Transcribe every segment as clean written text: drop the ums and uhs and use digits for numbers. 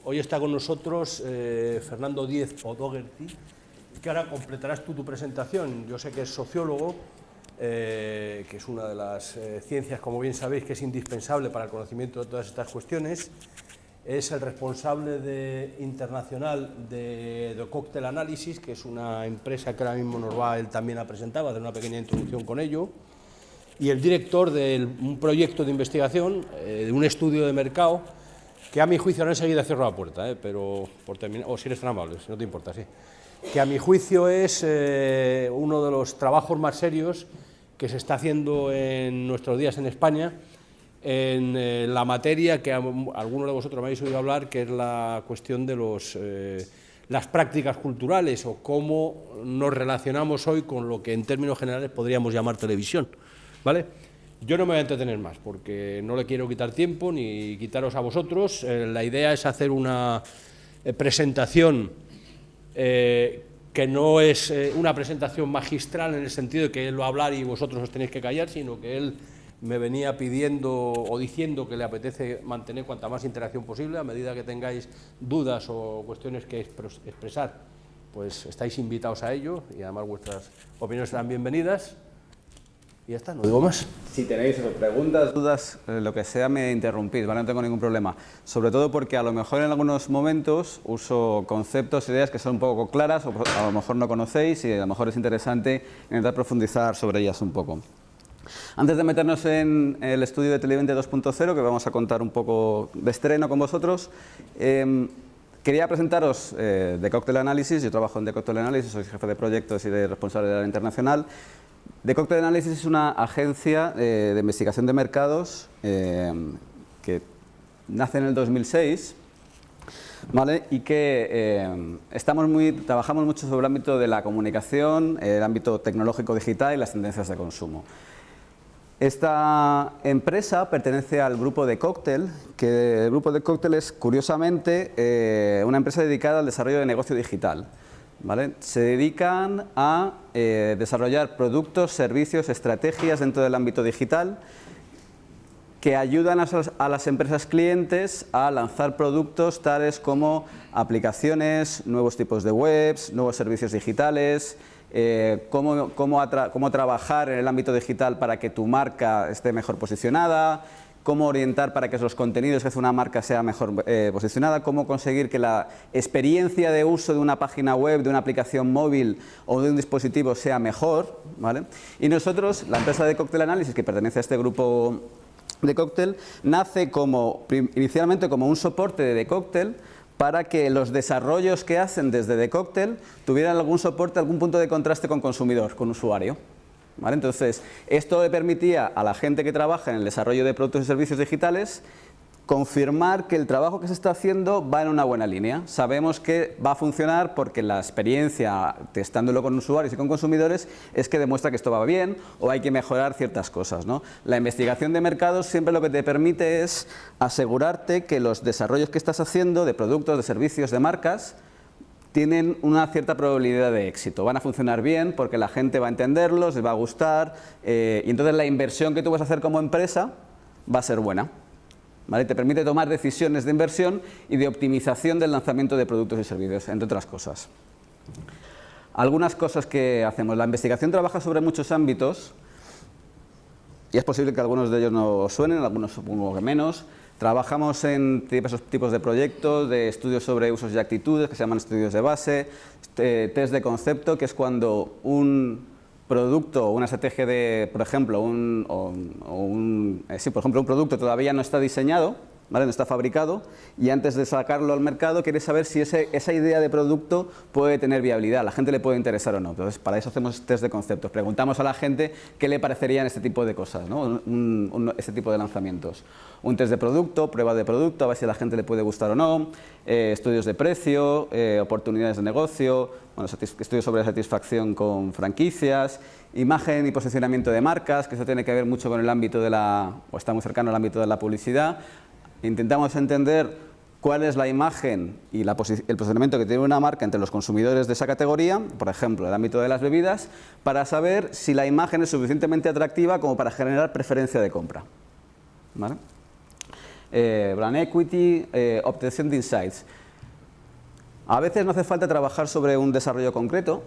Hoy está con nosotros Fernando Díez O'Doherty, que ahora completarás tú tu presentación. Yo sé que es sociólogo, que es una de las ciencias, como bien sabéis, que es indispensable para el conocimiento de todas estas cuestiones. Es el responsable internacional de The Cocktail Analysis, que es una empresa que ahora mismo nos va él también a presentar, va a hacer una pequeña introducción con ello, y el director de un proyecto de investigación, de un estudio de mercado, que a mi juicio, ahora enseguida cierro la puerta, pero por terminar, o si eres tan amable, si no te importa, sí, que a mi juicio es uno de los trabajos más serios que se está haciendo en nuestros días en España, en la materia que algunos de vosotros me habéis oído hablar, que es la cuestión de las prácticas culturales o cómo nos relacionamos hoy con lo que en términos generales podríamos llamar televisión, ¿vale? Yo no me voy a entretener más porque no le quiero quitar tiempo ni quitaros a vosotros. La idea es hacer una presentación que no es una presentación magistral en el sentido de que él va a hablar y vosotros os tenéis que callar, sino que él me venía pidiendo o diciendo que le apetece mantener cuanta más interacción posible. A medida que tengáis dudas o cuestiones que expresar, pues estáis invitados a ello y además vuestras opiniones serán bienvenidas. Y ya está, no digo más. Si tenéis preguntas, dudas, lo que sea, me interrumpís, ¿vale? No tengo ningún problema. Sobre todo porque a lo mejor en algunos momentos uso conceptos, ideas que son un poco claras o a lo mejor no conocéis y a lo mejor es interesante intentar profundizar sobre ellas un poco. Antes de meternos en el estudio de Televidente 2.0, que vamos a contar un poco de estreno con vosotros, quería presentaros The Cocktail Analysis. Yo trabajo en The Cocktail Analysis, soy jefe de proyectos y de responsable de área internacional. The Cocktail Analysis es una agencia de investigación de mercados que nace en el 2006, ¿vale? Y que trabajamos mucho sobre el ámbito de la comunicación, el ámbito tecnológico digital y las tendencias de consumo. Esta empresa pertenece al grupo The Cocktail, que el grupo The Cocktail es, curiosamente, una empresa dedicada al desarrollo de negocio digital, ¿vale? Se dedican a desarrollar productos, servicios, estrategias dentro del ámbito digital que ayudan a las empresas clientes a lanzar productos tales como aplicaciones, nuevos tipos de webs, nuevos servicios digitales, cómo trabajar en el ámbito digital para que tu marca esté mejor posicionada, cómo orientar para que los contenidos que hace una marca sea mejor posicionada, cómo conseguir que la experiencia de uso de una página web, de una aplicación móvil o de un dispositivo sea mejor, ¿vale? Y nosotros, la empresa de Cocktail Analysis, que pertenece a este grupo de Cocktail, nace inicialmente como un soporte de The Cocktail para que los desarrollos que hacen desde The Cocktail tuvieran algún soporte, algún punto de contraste con consumidor, con usuario, ¿vale? Entonces, esto le permitía a la gente que trabaja en el desarrollo de productos y servicios digitales confirmar que el trabajo que se está haciendo va en una buena línea. Sabemos que va a funcionar porque la experiencia, testándolo con usuarios y con consumidores, es que demuestra que esto va bien o hay que mejorar ciertas cosas, ¿no? La investigación de mercados siempre lo que te permite es asegurarte que los desarrollos que estás haciendo de productos, de servicios, de marcas, tienen una cierta probabilidad de éxito. Van a funcionar bien porque la gente va a entenderlos, les va a gustar y entonces la inversión que tú vas a hacer como empresa va a ser buena, ¿vale? Te permite tomar decisiones de inversión y de optimización del lanzamiento de productos y servicios, entre otras cosas. Algunas cosas que hacemos. La investigación trabaja sobre muchos ámbitos y es posible que algunos de ellos no os suenen, algunos supongo que menos. Trabajamos en diversos tipos de proyectos, de estudios sobre usos y actitudes, que se llaman estudios de base, test de concepto, que es cuando un producto o una estrategia de, por ejemplo, un producto todavía no está diseñado, ¿vale? No está fabricado, y antes de sacarlo al mercado quieres saber si esa idea de producto puede tener viabilidad, a la gente le puede interesar o no. Entonces, para eso hacemos test de conceptos. Preguntamos a la gente qué le parecerían este tipo de cosas, ¿no? Este tipo de lanzamientos. Un test de producto, prueba de producto, a ver si a la gente le puede gustar o no, estudios de precio, oportunidades de negocio, bueno, estudios sobre satisfacción con franquicias, imagen y posicionamiento de marcas, que eso tiene que ver mucho con el ámbito o está muy cercano al ámbito de la publicidad. Intentamos entender cuál es la imagen y el posicionamiento que tiene una marca entre los consumidores de esa categoría, por ejemplo, el ámbito de las bebidas, para saber si la imagen es suficientemente atractiva como para generar preferencia de compra, ¿vale? brand equity, obtención de insights. A veces no hace falta trabajar sobre un desarrollo concreto,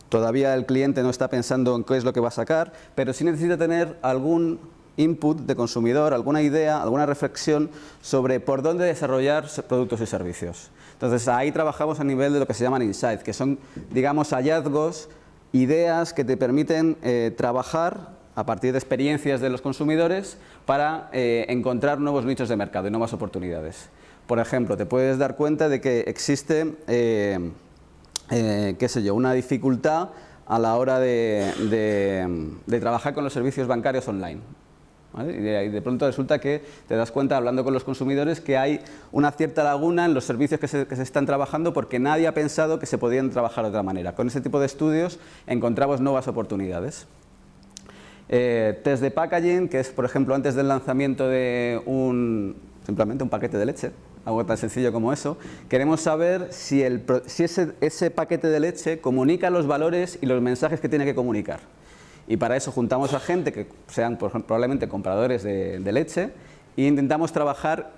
todavía el cliente no está pensando en qué es lo que va a sacar, pero sí necesita tener algún input de consumidor, alguna idea, alguna reflexión sobre por dónde desarrollar productos y servicios. Entonces ahí trabajamos a nivel de lo que se llaman insights, que son, digamos, hallazgos, ideas que te permiten trabajar a partir de experiencias de los consumidores para encontrar nuevos nichos de mercado y nuevas oportunidades. Por ejemplo, te puedes dar cuenta de que existe, qué sé yo, una dificultad a la hora de trabajar con los servicios bancarios online. ¿Vale? Y de pronto resulta que te das cuenta, hablando con los consumidores, que hay una cierta laguna en los servicios que se están trabajando porque nadie ha pensado que se podían trabajar de otra manera. Con ese tipo de estudios encontramos nuevas oportunidades. Test de packaging, que es, por ejemplo, antes del lanzamiento de simplemente un paquete de leche, algo tan sencillo como eso, queremos saber si ese paquete de leche comunica los valores y los mensajes que tiene que comunicar. Y para eso juntamos a gente que sean, por ejemplo, probablemente compradores de leche e intentamos trabajar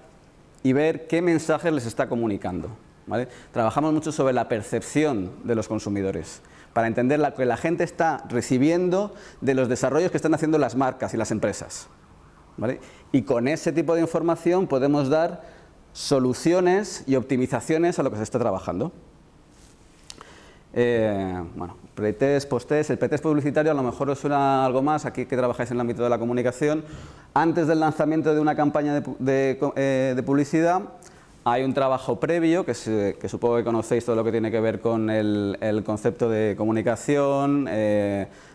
y ver qué mensajes les está comunicando, ¿vale? Trabajamos mucho sobre la percepción de los consumidores para entender lo que la gente está recibiendo de los desarrollos que están haciendo las marcas y las empresas, ¿vale? Y con ese tipo de información podemos dar soluciones y optimizaciones a lo que se está trabajando. Bueno, pretest, posttest. El pretest publicitario a lo mejor os suena algo más, aquí que trabajáis en el ámbito de la comunicación. Antes del lanzamiento de una campaña de publicidad hay un trabajo previo, que supongo que conocéis todo lo que tiene que ver con el concepto de comunicación,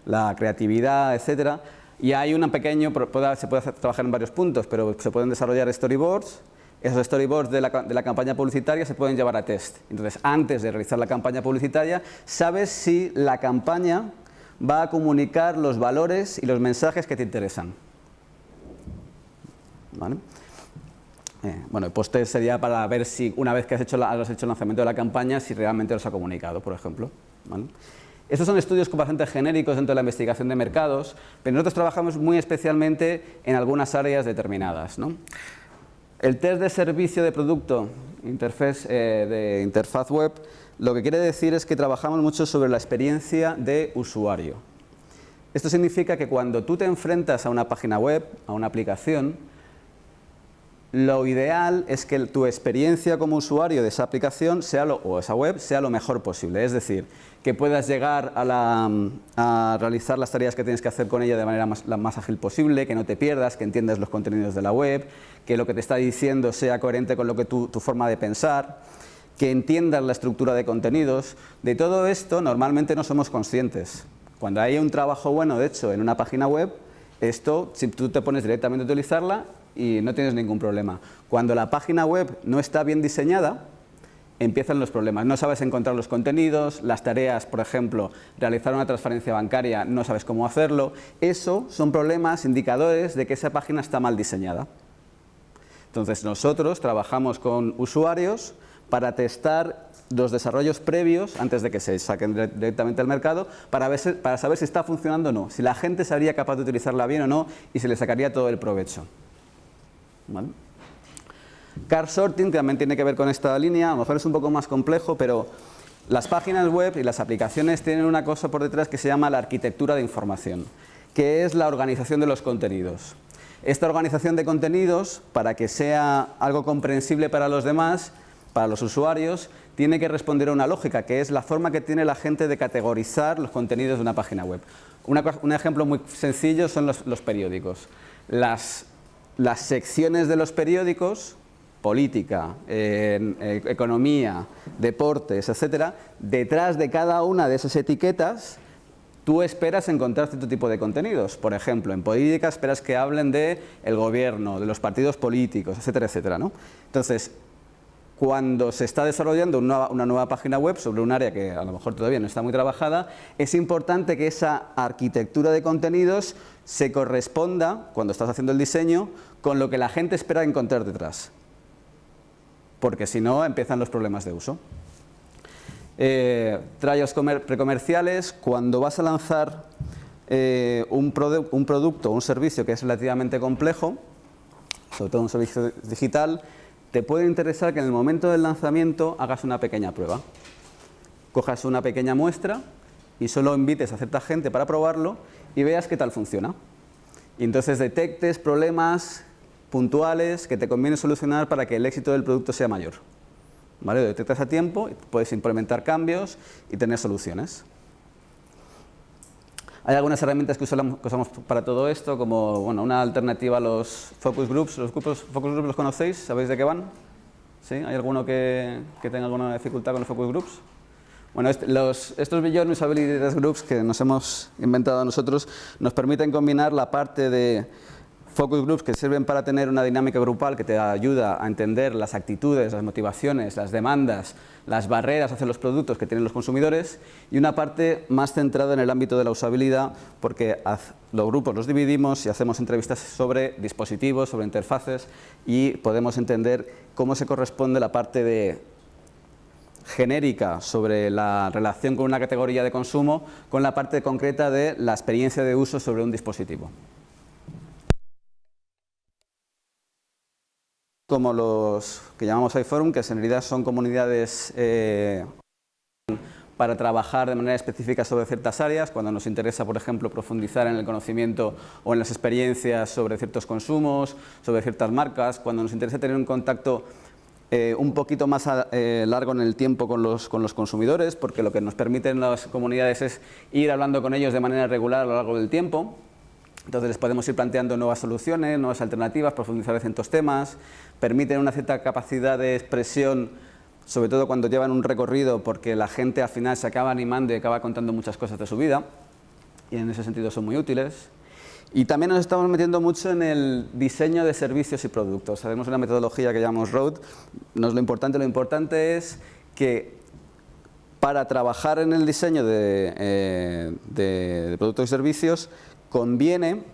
la creatividad, etcétera. Y hay un pequeño, se puede trabajar en varios puntos, pero se pueden desarrollar storyboards. Esos storyboards de la campaña publicitaria se pueden llevar a test. Entonces, antes de realizar la campaña publicitaria, sabes si la campaña va a comunicar los valores y los mensajes que te interesan. ¿Vale? Bueno, el post-test sería para ver si, una vez que has hecho el lanzamiento de la campaña, si realmente los ha comunicado, por ejemplo. ¿Vale? Estos son estudios bastante genéricos dentro de la investigación de mercados, pero nosotros trabajamos muy especialmente en algunas áreas determinadas, ¿no? El test de servicio de producto, de interfaz web, lo que quiere decir es que trabajamos mucho sobre la experiencia de usuario. Esto significa que cuando tú te enfrentas a una página web, a una aplicación, lo ideal es que tu experiencia como usuario de esa aplicación o esa web sea lo mejor posible. Es decir, que puedas llegar a realizar las tareas que tienes que hacer con ella de manera la más ágil posible, que no te pierdas, que entiendas los contenidos de la web, que lo que te está diciendo sea coherente con lo que tu forma de pensar, que entiendas la estructura de contenidos. De todo esto normalmente no somos conscientes. Cuando hay un trabajo bueno, de hecho, en una página web, si tú te pones directamente a utilizarla y no tienes ningún problema. Cuando la página web no está bien diseñada, empiezan los problemas. No sabes encontrar los contenidos, las tareas, por ejemplo, realizar una transferencia bancaria, no sabes cómo hacerlo. Eso son problemas, indicadores de que esa página está mal diseñada. Entonces nosotros trabajamos con usuarios para testar los desarrollos previos, antes de que se saquen directamente al mercado, para saber si está funcionando o no, si la gente sería capaz de utilizarla bien o no y se le sacaría todo el provecho. ¿Vale? Cart sorting también tiene que ver con esta línea, a lo mejor es un poco más complejo, pero las páginas web y las aplicaciones tienen una cosa por detrás que se llama la arquitectura de información, que es la organización de los contenidos. Esta organización de contenidos, para que sea algo comprensible para los demás, para los usuarios, tiene que responder a una lógica, que es la forma que tiene la gente de categorizar los contenidos de una página web. Un ejemplo muy sencillo son los periódicos. Las secciones de los periódicos, política, economía, deportes, etcétera, detrás de cada una de esas etiquetas tú esperas encontrar cierto tipo de contenidos. Por ejemplo, en política esperas que hablen del gobierno, de los partidos políticos, etcétera, etcétera, ¿no? Entonces, cuando se está desarrollando una nueva página web sobre un área que a lo mejor todavía no está muy trabajada, es importante que esa arquitectura de contenidos se corresponda, cuando estás haciendo el diseño, con lo que la gente espera encontrar detrás. Porque si no, empiezan los problemas de uso. Trials precomerciales, cuando vas a lanzar un producto o un servicio que es relativamente complejo, sobre todo un servicio digital, te puede interesar que en el momento del lanzamiento hagas una pequeña prueba. Cojas una pequeña muestra y solo invites a cierta gente para probarlo y veas qué tal funciona. Y entonces detectes problemas puntuales que te conviene solucionar para que el éxito del producto sea mayor. ¿Vale? Lo detectas a tiempo, puedes implementar cambios y tener soluciones. Hay algunas herramientas que usamos para todo esto, como una alternativa a los focus groups. ¿Los grupos focus groups los conocéis? ¿Sabéis de qué van? ¿Sí? ¿Hay alguno que tenga alguna dificultad con los focus groups? Bueno, estos Beyond Usability Groups que nos hemos inventado nosotros nos permiten combinar la parte de focus groups que sirven para tener una dinámica grupal que te ayuda a entender las actitudes, las motivaciones, las demandas, las barreras hacia los productos que tienen los consumidores, y una parte más centrada en el ámbito de la usabilidad, porque los grupos los dividimos y hacemos entrevistas sobre dispositivos, sobre interfaces, y podemos entender cómo se corresponde la parte de genérica sobre la relación con una categoría de consumo con la parte concreta de la experiencia de uso sobre un dispositivo. Como los que llamamos iForum, que en realidad son comunidades para trabajar de manera específica sobre ciertas áreas, cuando nos interesa, por ejemplo, profundizar en el conocimiento o en las experiencias sobre ciertos consumos, sobre ciertas marcas, cuando nos interesa tener un contacto un poquito más largo en el tiempo con los consumidores, porque lo que nos permiten las comunidades es ir hablando con ellos de manera regular a lo largo del tiempo. Entonces les podemos ir planteando nuevas soluciones, nuevas alternativas, profundizar en ciertos temas, permiten una cierta capacidad de expresión, sobre todo cuando llevan un recorrido, porque la gente al final se acaba animando y acaba contando muchas cosas de su vida, y en ese sentido son muy útiles. Y también nos estamos metiendo mucho en el diseño de servicios y productos. Tenemos una metodología que llamamos Road. Lo importante es que para trabajar en el diseño de productos y servicios conviene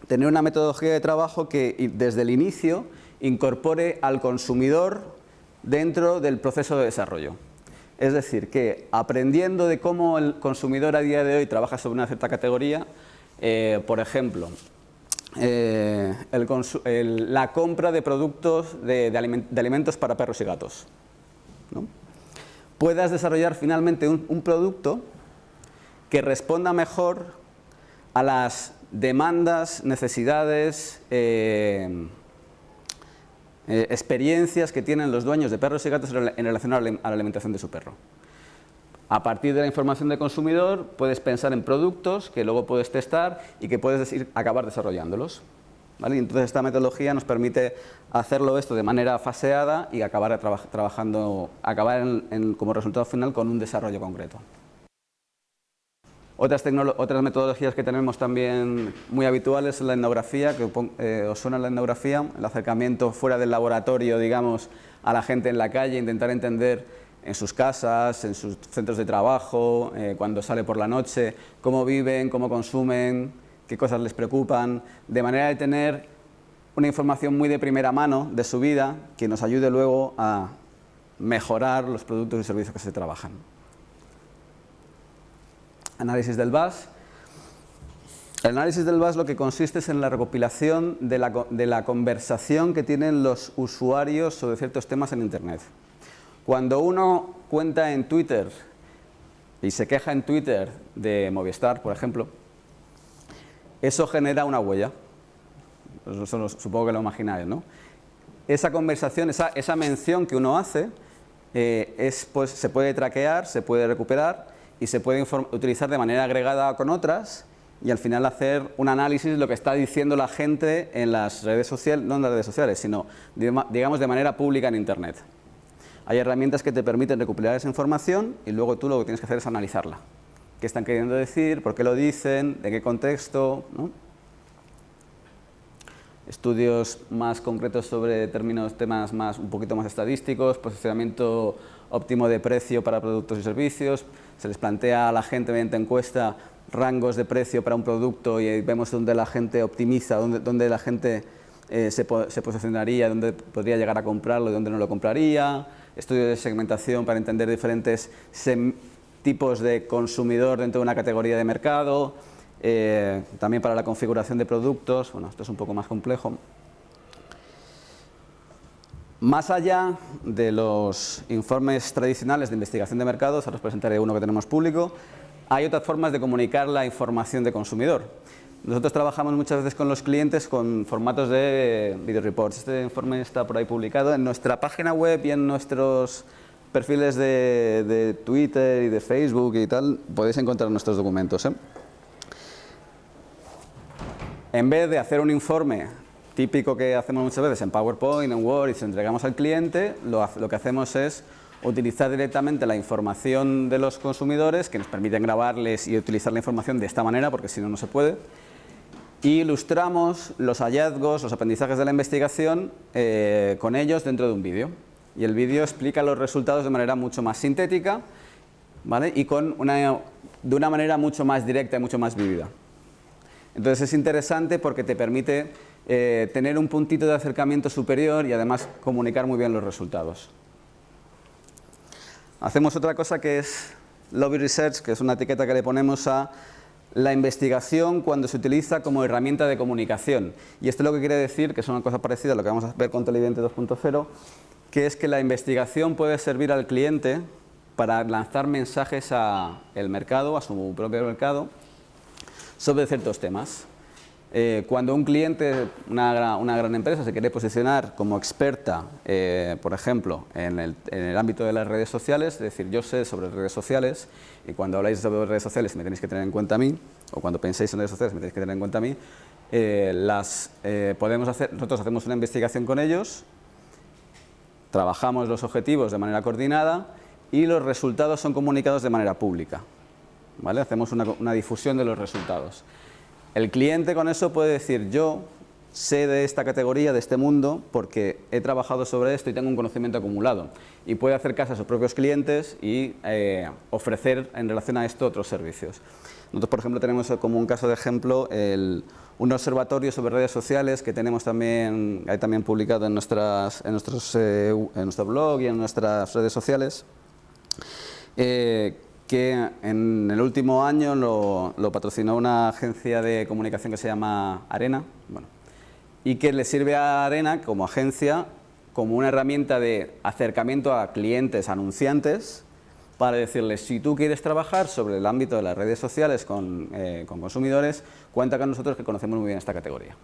tener una metodología de trabajo que desde el inicio incorpore al consumidor dentro del proceso de desarrollo. Es decir, que aprendiendo de cómo el consumidor a día de hoy trabaja sobre una cierta categoría, por ejemplo, la compra de productos de alimentos para perros y gatos, ¿no? Puedas desarrollar finalmente un producto que responda mejor a las demandas, necesidades, experiencias que tienen los dueños de perros y gatos en relación a la alimentación de su perro. A partir de la información del consumidor puedes pensar en productos que luego puedes testar y que puedes acabar desarrollándolos, ¿vale? Y entonces esta metodología nos permite hacerlo esto de manera faseada y acabar como resultado final con un desarrollo concreto. Otras metodologías que tenemos también muy habituales son la etnografía, que os suena la etnografía, el acercamiento fuera del laboratorio, digamos, a la gente en la calle, intentar entender en sus casas, en sus centros de trabajo, cuando sale por la noche, cómo viven, cómo consumen, qué cosas les preocupan, de manera de tener una información muy de primera mano de su vida que nos ayude luego a mejorar los productos y servicios que se trabajan. Análisis del BAS. El análisis del BAS lo que consiste es en la recopilación de la conversación que tienen los usuarios sobre ciertos temas en Internet. Cuando uno cuenta en Twitter y se queja en Twitter de Movistar, por ejemplo, eso genera una huella. Eso supongo que lo imagináis, ¿no? Esa conversación, esa mención que uno hace, pues, se puede traquear, se puede recuperar y se puede utilizar de manera agregada con otras y al final hacer un análisis de lo que está diciendo la gente en las redes sociales, no en las redes sociales, sino digamos de manera pública en Internet. Hay herramientas que te permiten recopilar esa información y luego tú lo que tienes que hacer es analizarla. ¿Qué están queriendo decir? ¿Por qué lo dicen? ¿De qué contexto? ¿No? Estudios más concretos sobre temas un poquito más estadísticos, posicionamiento óptimo de precio para productos y servicios. Se les plantea a la gente mediante encuesta rangos de precio para un producto y vemos dónde la gente optimiza, dónde la gente se posicionaría, dónde podría llegar a comprarlo y dónde no lo compraría. Estudios de segmentación para entender diferentes tipos de consumidor dentro de una categoría de mercado. También para la configuración de productos. Bueno, esto es un poco más complejo. Más allá de los informes tradicionales de investigación de mercados, ahora os presentaré uno que tenemos público, hay otras formas de comunicar la información de consumidor. Nosotros trabajamos muchas veces con los clientes con formatos de video reports. Este informe está por ahí publicado en nuestra página web y en nuestros perfiles de Twitter y de Facebook y tal. Podéis encontrar nuestros documentos, ¿eh? En vez de hacer un informe típico que hacemos muchas veces en PowerPoint, en Word y se lo entregamos al cliente, lo que hacemos es utilizar directamente la información de los consumidores, que nos permiten grabarles y utilizar la información de esta manera, porque si no, no se puede. Y ilustramos los hallazgos, los aprendizajes de la investigación con ellos dentro de un vídeo. Y el vídeo explica los resultados de manera mucho más sintética, ¿vale? Y de una manera mucho más directa y mucho más vívida. Entonces es interesante porque te permite tener un puntito de acercamiento superior y además comunicar muy bien los resultados. Hacemos otra cosa que es Lobby Research, que es una etiqueta que le ponemos a la investigación cuando se utiliza como herramienta de comunicación. Y esto es lo que quiere decir, que es una cosa parecida a lo que vamos a ver con Televidente 2.0, que es que la investigación puede servir al cliente para lanzar mensajes al mercado, a su propio mercado, sobre ciertos temas. Cuando un cliente, una gran empresa, se quiere posicionar como experta, por ejemplo, en el ámbito de las redes sociales, es decir, yo sé sobre redes sociales y cuando habláis sobre redes sociales me tenéis que tener en cuenta a mí, o cuando penséis en redes sociales me tenéis que tener en cuenta a mí, nosotros hacemos una investigación con ellos, trabajamos los objetivos de manera coordinada y los resultados son comunicados de manera pública, ¿vale? Hacemos una difusión de los resultados. El cliente con eso puede decir, yo sé de esta categoría, de este mundo, porque he trabajado sobre esto y tengo un conocimiento acumulado. Y puede hacer caso a sus propios clientes y ofrecer en relación a esto otros servicios. Nosotros, por ejemplo, tenemos como un caso de ejemplo un observatorio sobre redes sociales que tenemos también, hay también publicado en nuestro blog y en nuestras redes sociales. Que en el último año lo patrocinó una agencia de comunicación que se llama Arena, y que le sirve a Arena como agencia como una herramienta de acercamiento a clientes, anunciantes, para decirles, si tú quieres trabajar sobre el ámbito de las redes sociales con consumidores, cuenta con nosotros que conocemos muy bien esta categoría,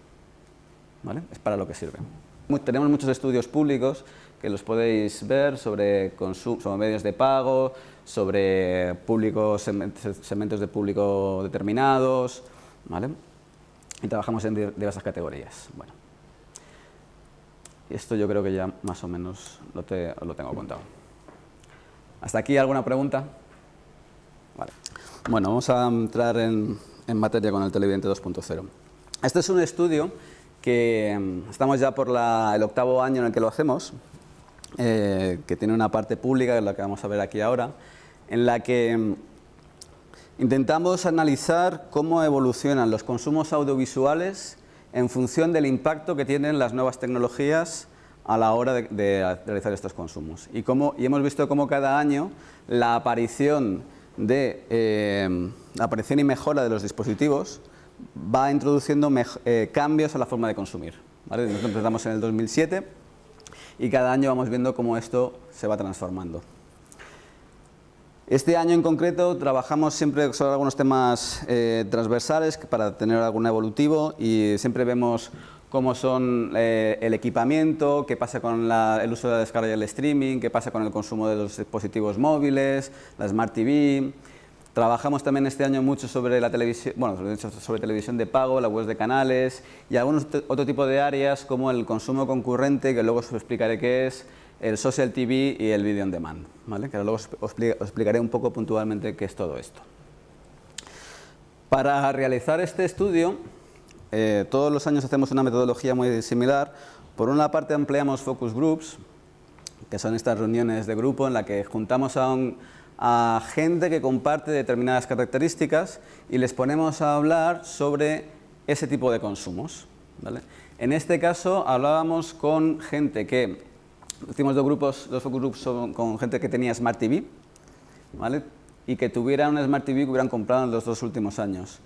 ¿vale? Es para lo que sirve. Tenemos muchos estudios públicos que los podéis ver sobre medios de pago, sobre segmentos de público determinados, ¿vale? Y trabajamos en diversas categorías. Bueno, esto yo creo que ya más o menos lo tengo contado. ¿Hasta aquí alguna pregunta? Vale. Bueno, vamos a entrar en materia con el Televidente 2.0. Este es un estudio que estamos ya por el 8º año en el que lo hacemos, que tiene una parte pública, que es la que vamos a ver aquí ahora, en la que intentamos analizar cómo evolucionan los consumos audiovisuales en función del impacto que tienen las nuevas tecnologías a la hora de realizar estos consumos. Y hemos visto cómo cada año la aparición y mejora de los dispositivos va introduciendo cambios a la forma de consumir, ¿vale? Nosotros empezamos en el 2007 y cada año vamos viendo cómo esto se va transformando. Este año en concreto trabajamos siempre sobre algunos temas transversales para tener algún evolutivo y siempre vemos cómo son el equipamiento, qué pasa con el uso de la descarga y el streaming, qué pasa con el consumo de los dispositivos móviles, la Smart TV. Trabajamos también este año mucho sobre la televisión, sobre televisión de pago, la web de canales y otro tipo de áreas como el consumo concurrente, que luego os explicaré qué es, el social TV y el video on demand, ¿vale? Que luego os explicaré un poco puntualmente qué es todo esto. Para realizar este estudio, todos los años hacemos una metodología muy similar. Por una parte empleamos focus groups, que son estas reuniones de grupo en la que juntamos a gente que comparte determinadas características y les ponemos a hablar sobre ese tipo de consumos, ¿vale? En este caso hablábamos con gente que, hicimos dos focus groups con gente que tenía Smart TV, ¿vale? Y que tuvieran una Smart TV que hubieran comprado en los 2 últimos años.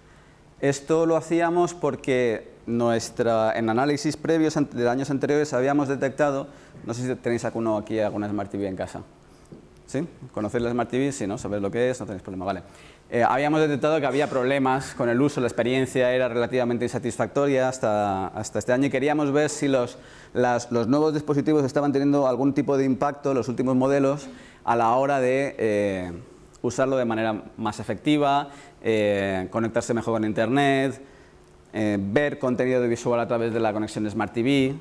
Esto lo hacíamos porque en análisis previos de años anteriores habíamos detectado, no sé si tenéis alguna Smart TV en casa. ¿Sí? ¿Conocéis la Smart TV? Sí, ¿no? ¿Sabéis lo que es? No tenéis problema, vale. Habíamos detectado que había problemas con el uso, la experiencia era relativamente insatisfactoria hasta este año y queríamos ver si los nuevos dispositivos estaban teniendo algún tipo de impacto, los últimos modelos, a la hora de usarlo de manera más efectiva, conectarse mejor con Internet, ver contenido visual a través de la conexión Smart TV.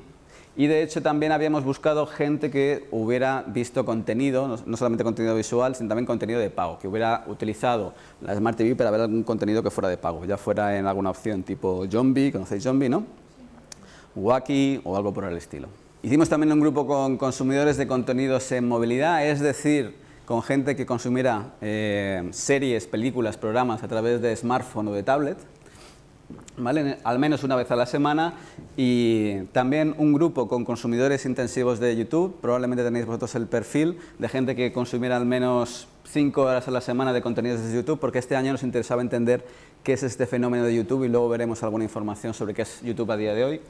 Y de hecho también habíamos buscado gente que hubiera visto contenido, no solamente contenido visual, sino también contenido de pago, que hubiera utilizado la Smart TV para ver algún contenido que fuera de pago, ya fuera en alguna opción tipo Jombi, ¿conocéis Jombi, no? Wacky o algo por el estilo. Hicimos también un grupo con consumidores de contenidos en movilidad, es decir, con gente que consumiera series, películas, programas a través de smartphone o de tablet, ¿vale? Al menos una vez a la semana, y también un grupo con consumidores intensivos de YouTube. Probablemente tenéis vosotros el perfil de gente que consumiera al menos 5 horas a la semana de contenidos de YouTube, porque este año nos interesaba entender qué es este fenómeno de YouTube y luego veremos alguna información sobre qué es YouTube a día de hoy.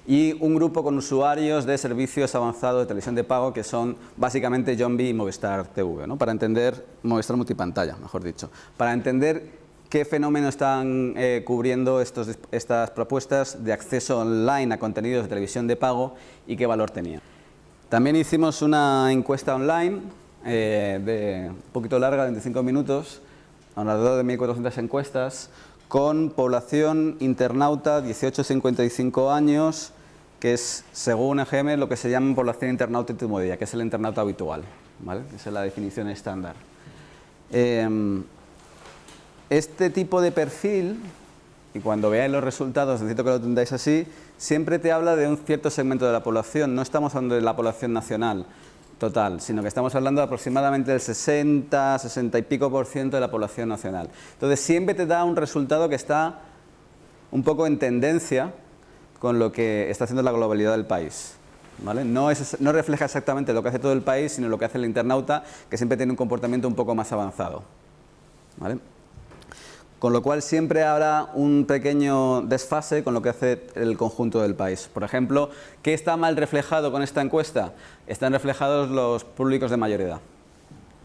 Y un grupo con usuarios de servicios avanzados de televisión de pago que son básicamente Jombi y Movistar TV, ¿no? Para entender, Movistar multipantalla, mejor dicho, para entender qué fenómeno están cubriendo estas propuestas de acceso online a contenidos de televisión de pago y qué valor tenían. También hicimos una encuesta online de un poquito larga, 25 minutos, alrededor de 1.400 encuestas, con población internauta 18-55 años, que es, según EGM, lo que se llama población internauta intermedia, que es el internauta habitual, ¿vale? Esa es la definición estándar. Este tipo de perfil, y cuando veáis los resultados, necesito que lo entendáis así, siempre te habla de un cierto segmento de la población. No estamos hablando de la población nacional total, sino que estamos hablando de aproximadamente del 60, 60 y pico % de la población nacional. Entonces siempre te da un resultado que está un poco en tendencia con lo que está haciendo la globalidad del país, ¿vale? No refleja exactamente lo que hace todo el país, sino lo que hace el internauta, que siempre tiene un comportamiento un poco más avanzado, ¿vale? Con lo cual siempre habrá un pequeño desfase con lo que hace el conjunto del país. Por ejemplo, ¿qué está mal reflejado con esta encuesta? Están reflejados los públicos de mayor edad.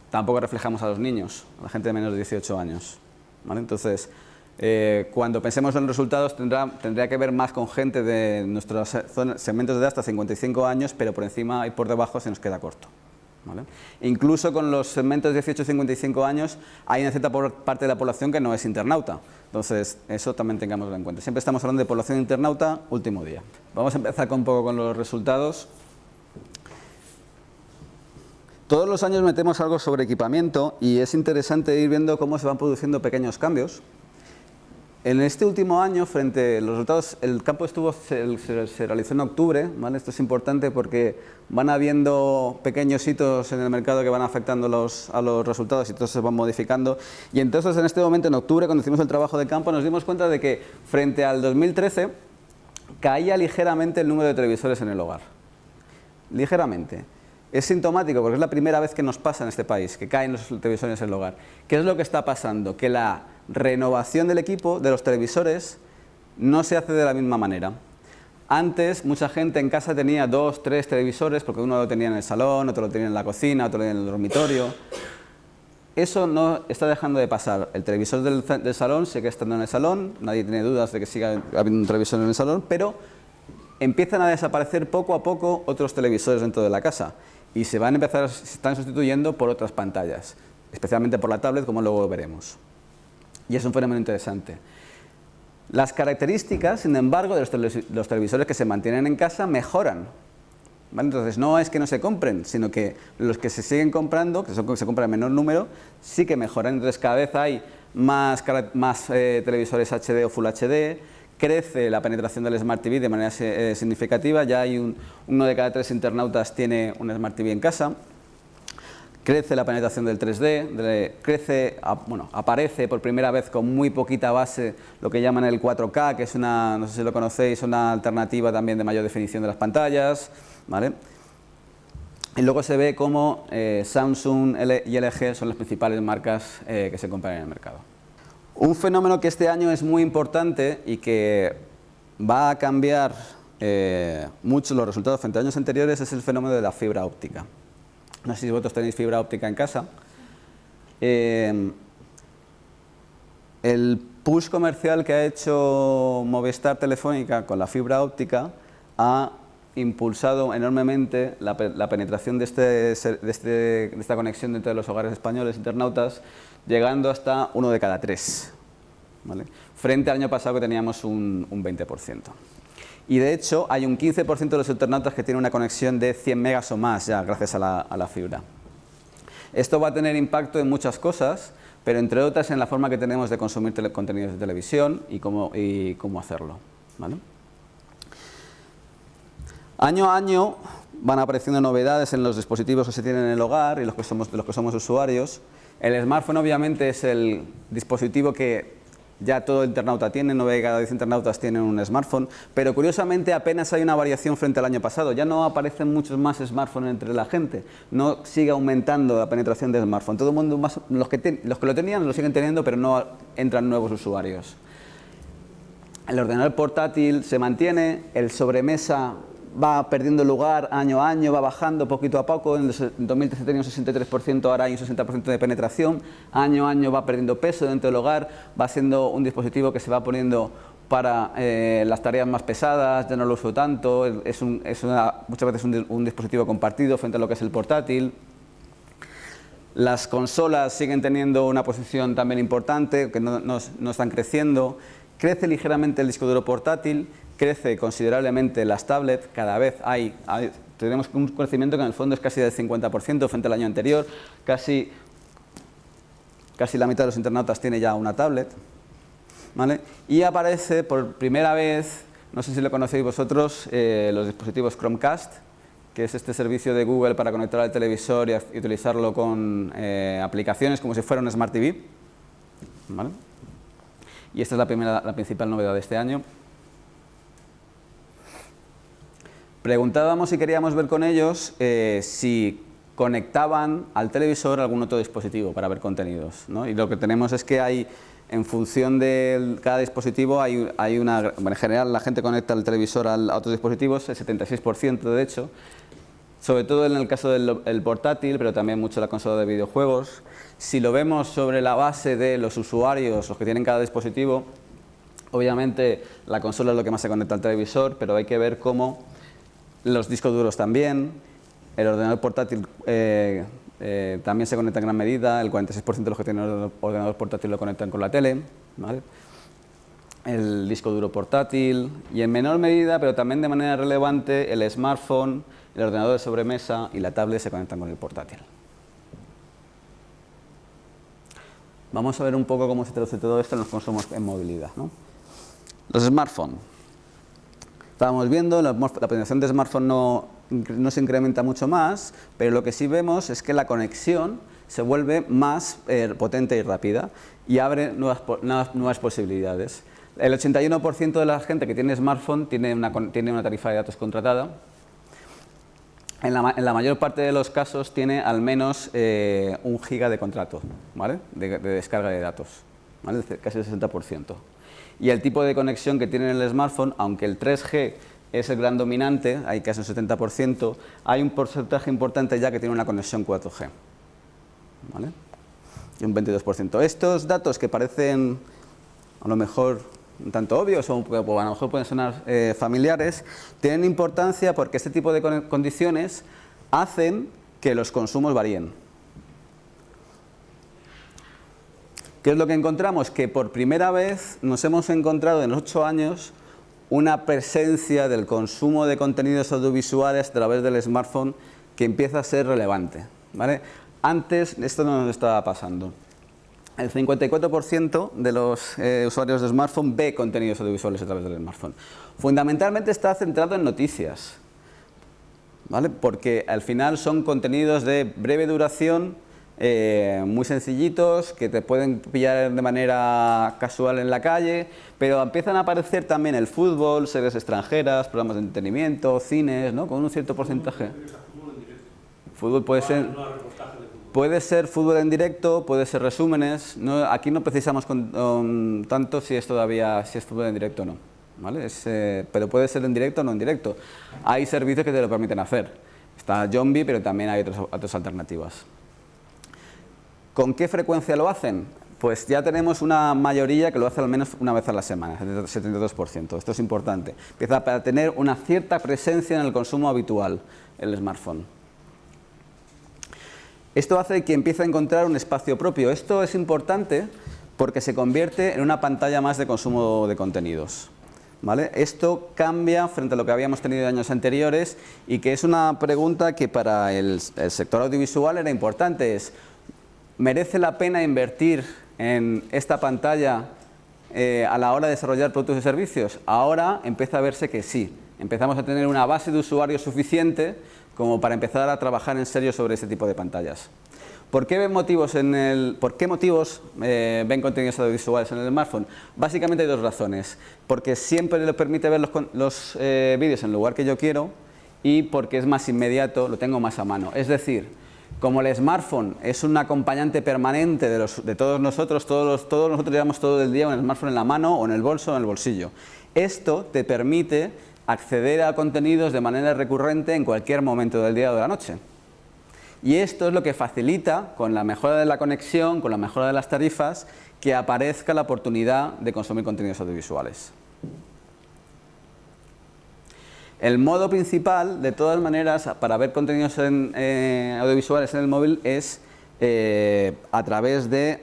Tampoco reflejamos a los niños, a la gente de menos de 18 años, ¿vale? Entonces, cuando pensemos en los resultados tendría que ver más con gente de nuestros segmentos de edad hasta 55 años, pero por encima y por debajo se nos queda corto, ¿vale? Incluso con los segmentos de 18-55 años hay una cierta parte de la población que no es internauta. Entonces, eso también tengámoslo en cuenta. Siempre estamos hablando de población internauta, último día. Vamos a empezar un poco con los resultados. Todos los años metemos algo sobre equipamiento y es interesante ir viendo cómo se van produciendo pequeños cambios. En este último año, frente a los resultados, el campo de estudio se realizó en octubre, ¿vale? Esto es importante porque van habiendo pequeños hitos en el mercado que van afectando a los resultados y todos se van modificando. Y entonces, en este momento, en octubre, cuando hicimos el trabajo de campo, nos dimos cuenta de que frente al 2013 caía ligeramente el número de televisores en el hogar. Ligeramente. Es sintomático porque es la primera vez que nos pasa en este país, que caen los televisores en el hogar. ¿Qué es lo que está pasando? Que la renovación del equipo, de los televisores, no se hace de la misma manera. Antes, mucha gente en casa tenía 2, 3 televisores, porque uno lo tenía en el salón, otro lo tenía en la cocina, otro lo tenía en el dormitorio. Eso no está dejando de pasar. El televisor del salón sigue estando en el salón, nadie tiene dudas de que siga habiendo un televisor en el salón, pero empiezan a desaparecer poco a poco otros televisores dentro de la casa y se están sustituyendo por otras pantallas, especialmente por la tablet, como luego veremos. Y es un fenómeno interesante. Las características, sin embargo, de los televisores que se mantienen en casa mejoran, ¿vale? Entonces, no es que no se compren, sino que los que se siguen comprando, que se compran en menor número, sí que mejoran. Entonces, cada vez hay más televisores HD o Full HD, crece la penetración del Smart TV de manera significativa, ya hay uno de cada 3 internautas tiene un Smart TV en casa. Crece la penetración del 3D, aparece por primera vez con muy poquita base lo que llaman el 4K, que es no sé si lo conocéis, una alternativa también de mayor definición de las pantallas, ¿vale? Y luego se ve cómo Samsung y LG son las principales marcas que se compran en el mercado. Un fenómeno que este año es muy importante y que va a cambiar mucho los resultados frente a años anteriores es el fenómeno de la fibra óptica. No sé si vosotros tenéis fibra óptica en casa. El push comercial que ha hecho Movistar Telefónica con la fibra óptica ha impulsado enormemente la penetración de esta conexión dentro de los hogares españoles, internautas, llegando hasta 1 de cada 3, ¿vale? Frente al año pasado que teníamos un 20%. Y de hecho hay un 15% de los internautas que tienen una conexión de 100 megas o más ya gracias a la fibra. Esto va a tener impacto en muchas cosas, pero entre otras en la forma que tenemos de consumir contenidos de televisión y cómo hacerlo, ¿vale? Año a año van apareciendo novedades en los dispositivos que se tienen en el hogar y de los que somos usuarios. El smartphone obviamente es el dispositivo que ya todo internauta tiene, 9 de cada 10 internautas tienen un smartphone, pero curiosamente apenas hay una variación frente al año pasado. Ya no aparecen muchos más smartphones entre la gente, no sigue aumentando la penetración de smartphone. Todo el mundo, los que lo tenían lo siguen teniendo, pero no entran nuevos usuarios. El ordenador portátil se mantiene, el sobremesa va perdiendo lugar año a año, va bajando poquito a poco. En 2013 tenía un 63%, ahora hay un 60% de penetración. Año a año va perdiendo peso dentro del hogar, va siendo un dispositivo que se va poniendo para las tareas más pesadas, ya no lo uso tanto, muchas veces un dispositivo compartido frente a lo que es el portátil. Las consolas siguen teniendo una posición también importante, que no están creciendo. Crece ligeramente el disco duro portátil, crece considerablemente las tablets, cada vez tenemos un crecimiento que en el fondo es casi del 50% frente al año anterior, casi la mitad de los internautas tiene ya una tablet, ¿vale? Y aparece por primera vez, no sé si lo conocéis vosotros, los dispositivos Chromecast, que es este servicio de Google para conectar al televisor y utilizarlo con aplicaciones como si fuera un Smart TV, ¿vale? Y esta es la principal novedad de este año. Preguntábamos si queríamos ver con ellos si conectaban al televisor algún otro dispositivo para ver contenidos, ¿no? Y lo que tenemos es que hay, en función de cada dispositivo, en general la gente conecta el televisor a otros dispositivos, el 76% de hecho, sobre todo en el caso del portátil, pero también mucho la consola de videojuegos. Si lo vemos sobre la base de los usuarios, los que tienen cada dispositivo, obviamente la consola es lo que más se conecta al televisor, pero hay que ver cómo los discos duros también, el ordenador portátil también se conecta en gran medida, el 46% de los que tienen ordenador portátil lo conectan con la tele, ¿vale? El disco duro portátil y en menor medida, pero también de manera relevante, el smartphone, el ordenador de sobremesa y la tablet se conectan con el portátil. Vamos a ver un poco cómo se traduce todo esto en los consumos en movilidad, ¿no? Los smartphones. Estábamos viendo, la penetración de smartphone no se incrementa mucho más, pero lo que sí vemos es que la conexión se vuelve más potente y rápida y abre nuevas posibilidades. El 81% de la gente que tiene smartphone tiene una tarifa de datos contratada. En la mayor parte de los casos tiene al menos 1 giga de contrato, ¿vale? de descarga de datos, ¿vale? Casi el 60%. Y el tipo de conexión que tiene el smartphone, aunque el 3G es el gran dominante, hay casi un 70%, hay un porcentaje importante ya que tiene una conexión 4G, ¿vale? Y un 22%. Estos datos que parecen a lo mejor un tanto obvios o a lo mejor pueden sonar familiares, tienen importancia porque este tipo de condiciones hacen que los consumos varíen. ¿Qué es lo que encontramos? Que por primera vez nos hemos encontrado en los 8 años una presencia del consumo de contenidos audiovisuales a través del smartphone que empieza a ser relevante, ¿vale? Antes esto no nos estaba pasando. El 54% de los usuarios de smartphone ve contenidos audiovisuales a través del smartphone. Fundamentalmente está centrado en noticias, ¿vale? Porque al final son contenidos de breve duración, muy sencillitos, que te pueden pillar de manera casual en la calle, pero empiezan a aparecer también el fútbol, series extranjeras, programas de entretenimiento, cines, ¿no? Con un cierto porcentaje. Fútbol puede ser... puede ser fútbol en directo, puede ser resúmenes. Aquí no precisamos tanto si es fútbol en directo o no, ¿vale? Pero puede ser en directo o no en directo. Hay servicios que te lo permiten hacer. Está Jombi, pero también hay otras alternativas. ¿Con qué frecuencia lo hacen? Pues ya tenemos una mayoría que lo hace al menos una vez a la semana, 72%. Esto es importante. Empieza a tener una cierta presencia en el consumo habitual, el smartphone. Esto hace que empiece a encontrar un espacio propio. Esto es importante porque se convierte en una pantalla más de consumo de contenidos, ¿vale? Esto cambia frente a lo que habíamos tenido en años anteriores y que es una pregunta que para el sector audiovisual era importante. ¿Merece la pena invertir en esta pantalla a la hora de desarrollar productos y servicios? Ahora empieza a verse que sí. Empezamos a tener una base de usuarios suficiente como para empezar a trabajar en serio sobre este tipo de pantallas. ¿Por qué motivos ven contenidos audiovisuales en el smartphone? Básicamente hay dos razones. Porque siempre le permite ver los vídeos en el lugar que yo quiero y porque es más inmediato, lo tengo más a mano. Es decir, como el smartphone es un acompañante permanente de todos nosotros, todos nosotros llevamos todo el día un smartphone en la mano o en el bolso o en el bolsillo. Esto te permite acceder a contenidos de manera recurrente en cualquier momento del día o de la noche. Y esto es lo que facilita, con la mejora de la conexión, con la mejora de las tarifas, que aparezca la oportunidad de consumir contenidos audiovisuales. El modo principal, de todas maneras, para ver contenidos audiovisuales en el móvil es a través de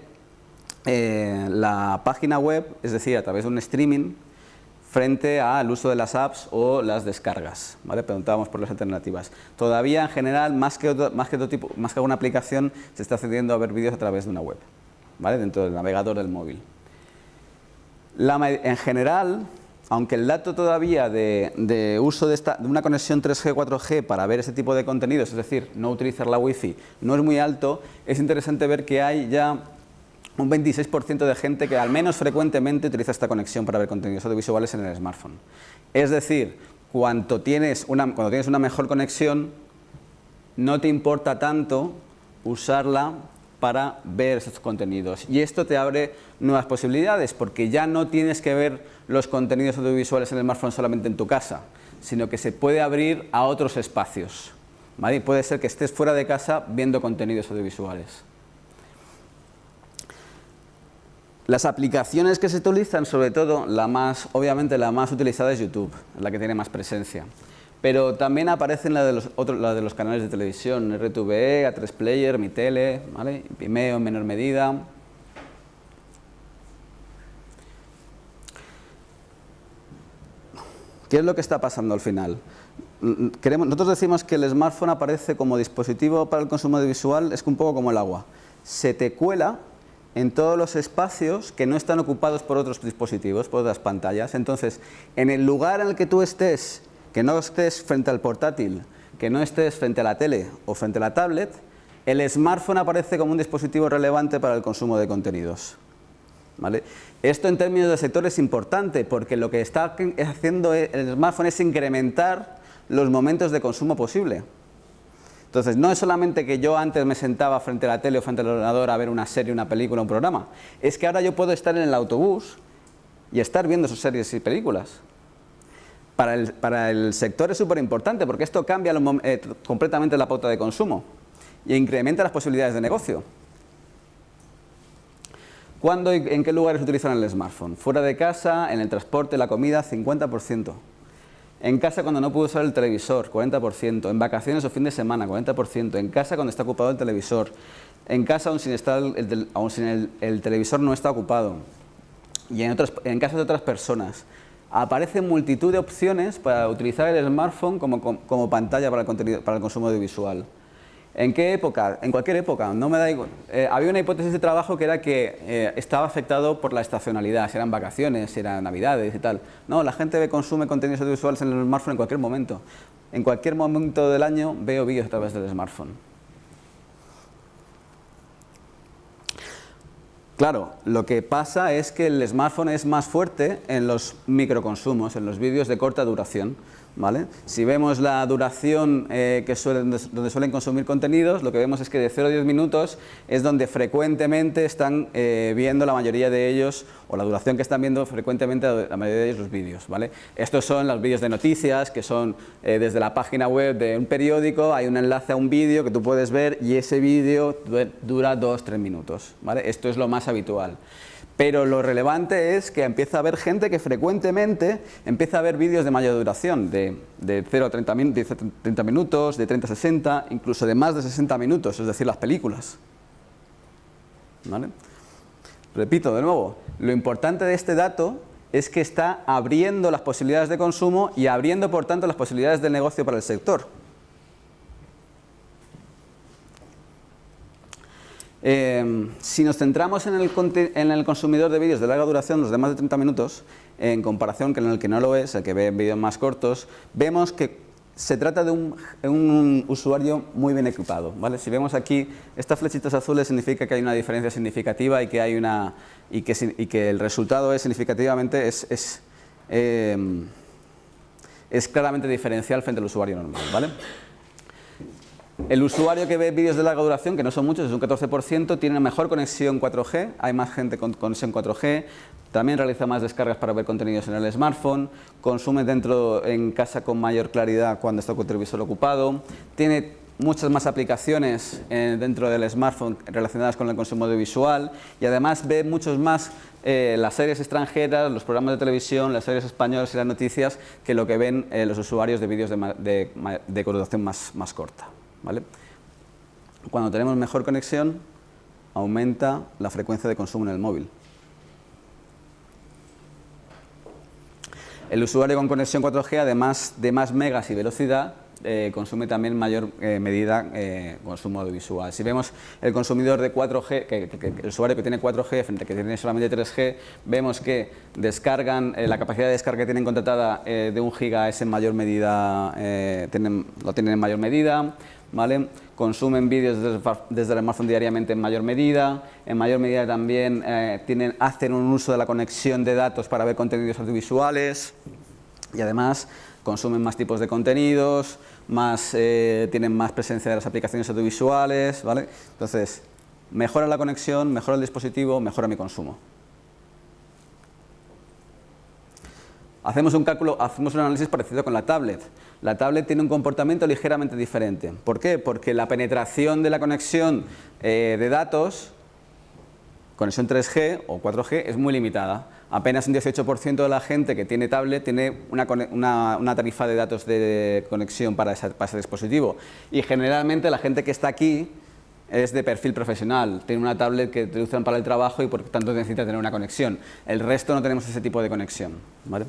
la página web, es decir, a través de un streaming, frente al uso de las apps o las descargas, ¿vale? Preguntábamos por las alternativas. Todavía, en general, más que alguna aplicación, se está accediendo a ver vídeos a través de una web, ¿vale? Dentro del navegador del móvil. En general, aunque el dato todavía de uso de una conexión 3G, 4G para ver ese tipo de contenidos, es decir, no utilizar la Wi-Fi, no es muy alto, es interesante ver que hay ya un 26% de gente que al menos frecuentemente utiliza esta conexión para ver contenidos audiovisuales en el smartphone. Es decir, cuando tienes una mejor conexión, no te importa tanto usarla para ver esos contenidos. Y esto te abre nuevas posibilidades, porque ya no tienes que ver los contenidos audiovisuales en el smartphone solamente en tu casa, sino que se puede abrir a otros espacios, ¿vale? Y puede ser que estés fuera de casa viendo contenidos audiovisuales. Las aplicaciones que se utilizan, sobre todo, obviamente la más utilizada es YouTube, la que tiene más presencia. Pero también aparecen la de los canales de televisión, RTVE, A3 Player, Mi Tele, ¿vale? Vimeo en menor medida. ¿Qué es lo que está pasando al final? Nosotros decimos que el smartphone aparece como dispositivo para el consumo audiovisual, es un poco como el agua. Se te cuela en todos los espacios que no están ocupados por otros dispositivos, por otras pantallas. Entonces, en el lugar en el que tú estés, que no estés frente al portátil, que no estés frente a la tele o frente a la tablet, el smartphone aparece como un dispositivo relevante para el consumo de contenidos, ¿vale? Esto en términos de sector es importante porque lo que está haciendo el smartphone es incrementar los momentos de consumo posible. Entonces, no es solamente que yo antes me sentaba frente a la tele o frente al ordenador a ver una serie, una película, un programa. Es que ahora yo puedo estar en el autobús y estar viendo sus series y películas. Para el sector es súper importante porque esto cambia completamente la pauta de consumo y incrementa las posibilidades de negocio. ¿Cuándo y en qué lugares utilizan el smartphone? Fuera de casa, en el transporte, la comida, 50%. En casa cuando no puedo usar el televisor, 40%. En vacaciones o fin de semana, 40%. En casa cuando está ocupado el televisor. En casa aún sin el televisor no está ocupado. Y en casa de otras personas. Aparecen multitud de opciones para utilizar el smartphone como pantalla para el consumo audiovisual. ¿En qué época? En cualquier época, no me da igual. Había una hipótesis de trabajo que era que estaba afectado por la estacionalidad, si eran vacaciones, si eran navidades y tal. No, la gente consume contenidos audiovisuales en el smartphone en cualquier momento. En cualquier momento del año veo vídeos a través del smartphone. Claro, lo que pasa es que el smartphone es más fuerte en los microconsumos, en los vídeos de corta duración, ¿vale? Si vemos la duración donde suelen consumir contenidos, lo que vemos es que de 0 a 10 minutos es donde frecuentemente están viendo la mayoría de ellos, o la duración que están viendo frecuentemente la mayoría de ellos los vídeos, ¿vale? Estos son los vídeos de noticias, que son desde la página web de un periódico, hay un enlace a un vídeo que tú puedes ver y ese vídeo dura 2-3 minutos, ¿vale? Esto es lo más habitual. Pero lo relevante es que empieza a haber gente que frecuentemente empieza a ver vídeos de mayor duración, de 0 a 30 minutos, de 30 a 60, incluso de más de 60 minutos, es decir, las películas, ¿vale? Repito de nuevo, lo importante de este dato es que está abriendo las posibilidades de consumo y abriendo, por tanto, las posibilidades de negocio para el sector. Si nos centramos en el consumidor de vídeos de larga duración, los de más de 30 minutos, en comparación con el que no lo es, el que ve vídeos más cortos, vemos que se trata de un usuario muy bien equipado, ¿vale? Si vemos aquí, estas flechitas azules significa que hay una diferencia significativa y que el resultado es significativamente es claramente diferencial frente al usuario normal, ¿vale? El usuario que ve vídeos de larga duración, que no son muchos, es un 14%, tiene mejor conexión 4G, hay más gente con conexión 4G, también realiza más descargas para ver contenidos en el smartphone, consume en casa con mayor claridad cuando está con el televisor ocupado, tiene muchas más aplicaciones dentro del smartphone relacionadas con el consumo audiovisual y además ve muchos más las series extranjeras, los programas de televisión, las series españolas y las noticias que lo que ven los usuarios de vídeos de duración más corta, ¿vale? Cuando tenemos mejor conexión, aumenta la frecuencia de consumo en el móvil. El usuario con conexión 4G, además de más megas y velocidad, consume también en mayor medida consumo audiovisual. Si vemos el consumidor de 4G, el usuario que tiene 4G frente a que tiene solamente 3G, vemos que descargan, la capacidad de descarga que tienen contratada de 1 giga es en mayor medida, lo tienen en mayor medida, ¿vale? Consumen vídeos desde el smartphone diariamente en mayor medida también hacen un uso de la conexión de datos para ver contenidos audiovisuales y además consumen más tipos de contenidos, tienen más presencia de las aplicaciones audiovisuales, ¿vale? Entonces, mejora la conexión, mejora el dispositivo, mejora mi consumo. Hacemos un análisis parecido con la tablet. La tablet tiene un comportamiento ligeramente diferente. ¿Por qué? Porque la penetración de la conexión de datos, conexión 3G o 4G, es muy limitada. Apenas un 18% de la gente que tiene tablet tiene una tarifa de datos de conexión para ese dispositivo. Y generalmente la gente que está aquí es de perfil profesional, tiene una tablet que utilizan para el trabajo y por tanto necesita tener una conexión. El resto no tenemos ese tipo de conexión, ¿vale?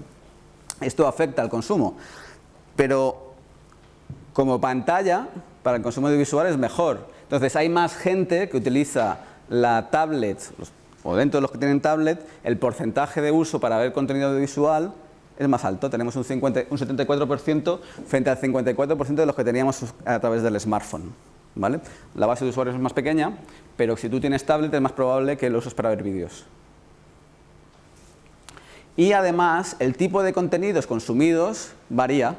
Esto afecta al consumo, pero como pantalla para el consumo audiovisual es mejor. Entonces hay más gente que utiliza la tablet, o dentro de los que tienen tablet, el porcentaje de uso para ver contenido audiovisual es más alto. Tenemos un 74% frente al 54% de los que teníamos a través del smartphone, ¿vale? La base de usuarios es más pequeña, pero si tú tienes tablet es más probable que lo uses para ver vídeos. Y además, el tipo de contenidos consumidos varía.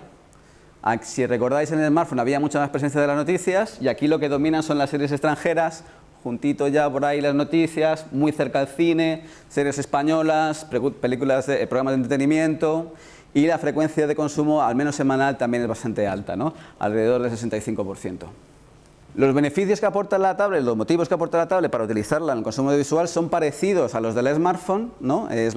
Si recordáis, en el smartphone había mucha más presencia de las noticias y aquí lo que dominan son las series extranjeras, juntito ya por ahí las noticias, muy cerca al cine, series españolas, programas de entretenimiento y la frecuencia de consumo, al menos semanal, también es bastante alta, ¿no? Alrededor del 65%. Los beneficios que aporta la tablet, los motivos que aporta la tablet para utilizarla en el consumo audiovisual son parecidos a los del smartphone, ¿no? Es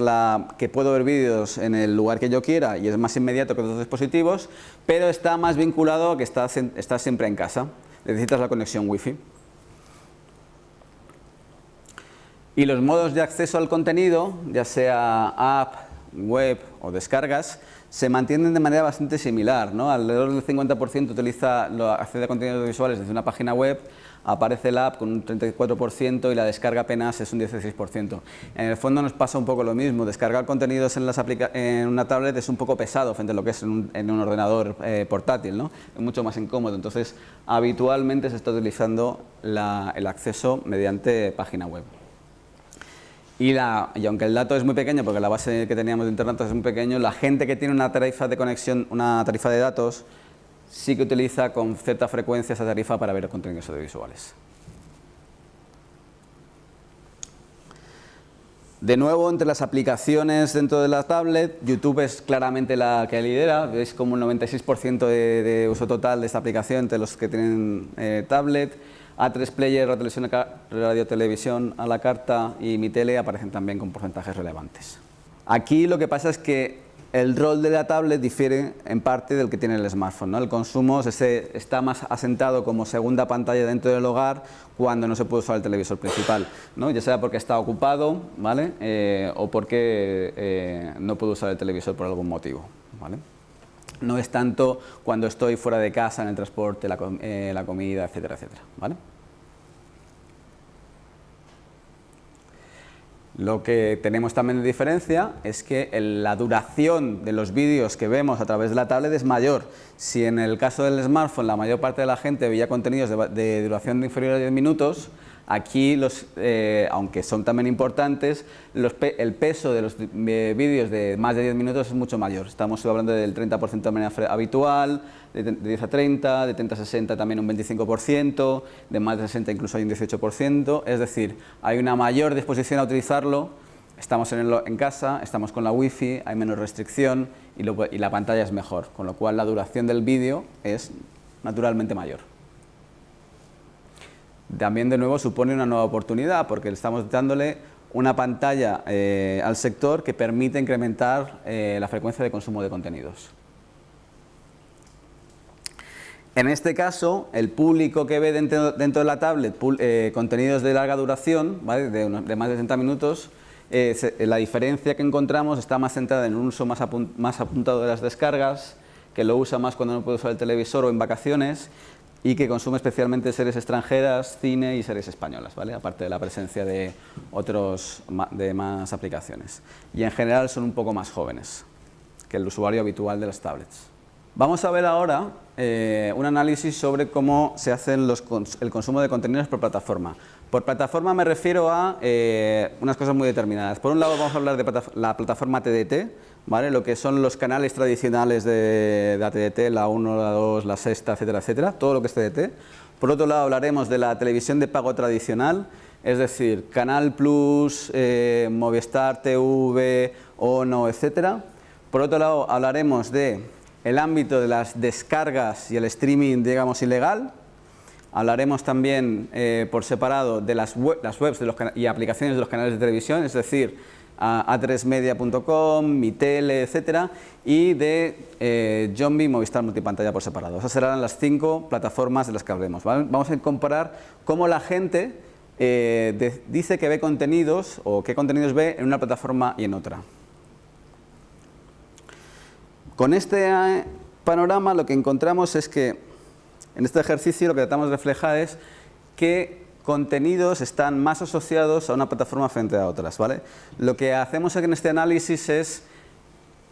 que puedo ver vídeos en el lugar que yo quiera y es más inmediato que otros dispositivos, pero está más vinculado a que estás siempre en casa, necesitas la conexión Wi-Fi. Y los modos de acceso al contenido, ya sea app, web o descargas, se mantienen de manera bastante similar, ¿no? Alrededor del 50% accede a contenidos audiovisuales desde una página web, aparece la app con un 34% y la descarga apenas es un 16%. En el fondo nos pasa un poco lo mismo, descargar contenidos en una tablet es un poco pesado frente a lo que es en un ordenador portátil, ¿no? Es mucho más incómodo, entonces habitualmente se está utilizando el acceso mediante página web. Y aunque el dato es muy pequeño, porque la base que teníamos de internet es muy pequeño, la gente que tiene una tarifa de conexión, una tarifa de datos, sí que utiliza con cierta frecuencia esa tarifa para ver contenidos audiovisuales. De nuevo, entre las aplicaciones dentro de la tablet, YouTube es claramente la que lidera. Veis como un 96% de uso total de esta aplicación entre los que tienen tablet. A3 Player, Radio Televisión a la carta y Mi Tele aparecen también con porcentajes relevantes. Aquí lo que pasa es que el rol de la tablet difiere en parte del que tiene el smartphone, ¿no? El consumo está más asentado como segunda pantalla dentro del hogar cuando no se puede usar el televisor principal, ¿no? Ya sea porque está ocupado, ¿vale? O porque no puedo usar el televisor por algún motivo, ¿vale? No es tanto cuando estoy fuera de casa, en el transporte, la comida, etcétera, etcétera, ¿vale? Lo que tenemos también de diferencia es que la duración de los vídeos que vemos a través de la tablet es mayor. Si en el caso del smartphone la mayor parte de la gente veía contenidos de duración inferior a 10 minutos, aquí, aunque son también importantes, el peso de los vídeos de más de 10 minutos es mucho mayor. Estamos hablando del 30% de manera habitual, de 10 a 30, de 30 a 60 también un 25%, de más de 60 incluso hay un 18%. Es decir, hay una mayor disposición a utilizarlo, estamos en casa, estamos con la wifi, hay menos restricción y la pantalla es mejor, con lo cual la duración del vídeo es naturalmente mayor. También de nuevo supone una nueva oportunidad porque estamos dándole una pantalla al sector que permite incrementar la frecuencia de consumo de contenidos. En este caso, el público que ve dentro de la tablet contenidos de larga duración, ¿vale? de más de 60 minutos, la diferencia que encontramos está más centrada en un uso más apuntado de las descargas, que lo usa más cuando no puede usar el televisor o en vacaciones, y que consume especialmente series extranjeras, cine y series españolas, ¿vale? Aparte de la presencia de más aplicaciones. Y en general son un poco más jóvenes que el usuario habitual de las tablets. Vamos a ver ahora un análisis sobre cómo se hace el consumo de contenidos por plataforma. Por plataforma me refiero a unas cosas muy determinadas. Por un lado vamos a hablar de la plataforma TDT, ¿vale? Lo que son los canales tradicionales de la TDT, la 1, la 2, la sexta, etcétera, etcétera, todo lo que es TDT. Por otro lado hablaremos de la televisión de pago tradicional, es decir, Canal Plus, Movistar TV, ONO, etcétera. Por otro lado hablaremos de el ámbito de las descargas y el streaming, digamos, ilegal. Hablaremos también por separado de las webs y aplicaciones de los canales de televisión, es decir, a3media.com, Mi Tele, etcétera, y de Jombi y Movistar Multipantalla por separado. Esas serán las 5 plataformas de las que hablemos, ¿vale? Vamos a comparar cómo la gente dice que ve contenidos o qué contenidos ve en una plataforma y en otra. Con este panorama lo que encontramos es que en este ejercicio lo que tratamos de reflejar es qué contenidos están más asociados a una plataforma frente a otras, ¿vale? Lo que hacemos en este análisis es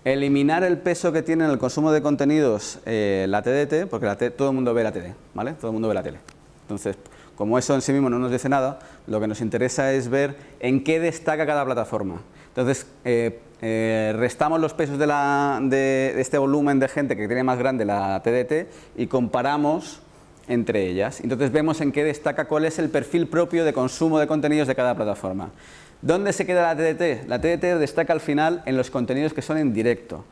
eliminar el peso que tiene en el consumo de contenidos la TDT, porque todo el mundo ve la tele, ¿vale? Todo el mundo ve la tele. Entonces, como eso en sí mismo no nos dice nada, lo que nos interesa es ver en qué destaca cada plataforma. Entonces, restamos los pesos de este volumen de gente que tiene más grande la TDT y comparamos entre ellas. Entonces vemos en qué destaca, cuál es el perfil propio de consumo de contenidos de cada plataforma. ¿Dónde se queda la TDT? La TDT destaca al final en los contenidos que son en directo,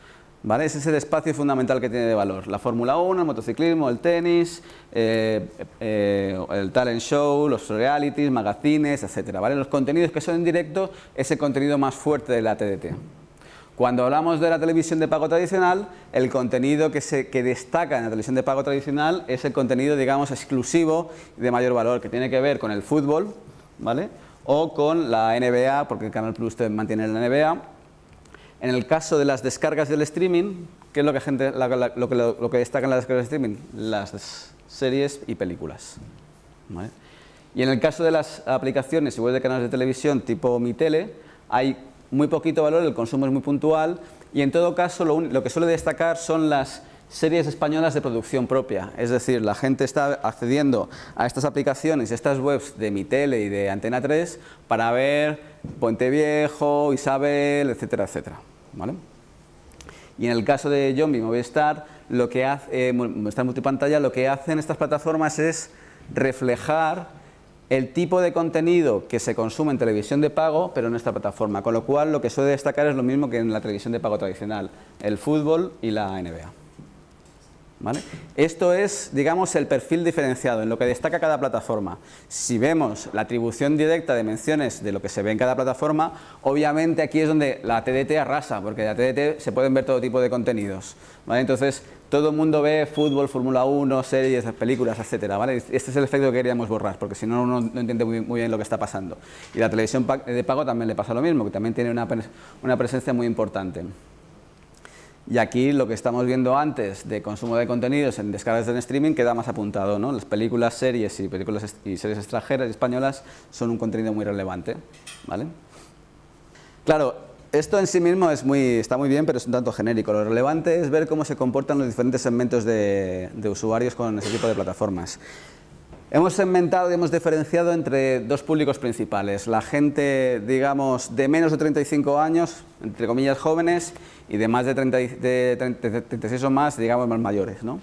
¿vale? Ese es el espacio fundamental que tiene de valor. La Fórmula 1, el motociclismo, el tenis, el talent show, los realities, magazines, etcétera, ¿vale? Los contenidos que son en directo es el contenido más fuerte de la TDT. Cuando hablamos de la televisión de pago tradicional, el contenido que destaca en la televisión de pago tradicional es el contenido, digamos, exclusivo de mayor valor, que tiene que ver con el fútbol, ¿vale? O con la NBA, porque el Canal Plus mantiene la NBA. En el caso de las descargas del streaming, ¿qué es lo que destaca en las descargas del streaming? Las series y películas, ¿vale? Y en el caso de las aplicaciones y web de canales de televisión tipo Mi Tele, hay muy poquito valor, el consumo es muy puntual y en todo caso lo que suele destacar son las series españolas de producción propia. Es decir, la gente está accediendo a estas aplicaciones, estas webs de MiTele y de Antena 3 para ver Puente Viejo, Isabel, etcétera, etcétera. ¿Vale? Y en el caso de Yombi Movistar, lo que hace, Movistar Multipantalla, lo que hacen estas plataformas es reflejar el tipo de contenido que se consume en televisión de pago, pero en esta plataforma. Con lo cual, lo que suele destacar es lo mismo que en la televisión de pago tradicional, el fútbol y la NBA. ¿Vale? Esto es, digamos, el perfil diferenciado, en lo que destaca cada plataforma. Si vemos la atribución directa de menciones de lo que se ve en cada plataforma, obviamente aquí es donde la TDT arrasa, porque en la TDT se pueden ver todo tipo de contenidos. ¿Vale? Entonces, todo el mundo ve fútbol, Fórmula 1, series, películas, etcétera, ¿vale? Este es el efecto que queríamos borrar, porque si no, uno no entiende muy bien lo que está pasando. Y la televisión de pago también le pasa lo mismo, que también tiene una presencia muy importante. Y aquí lo que estamos viendo antes de consumo de contenidos en descargas en streaming queda más apuntado, ¿no? Las películas, series y series extranjeras y españolas son un contenido muy relevante, ¿vale? Claro, esto en sí mismo está muy bien, pero es un tanto genérico. Lo relevante es ver cómo se comportan los diferentes segmentos de usuarios con ese tipo de plataformas. Hemos segmentado y hemos diferenciado entre dos públicos principales. La gente, digamos, de menos de 35 años, entre comillas jóvenes, y de más de 36 o más, digamos, más mayores, ¿no?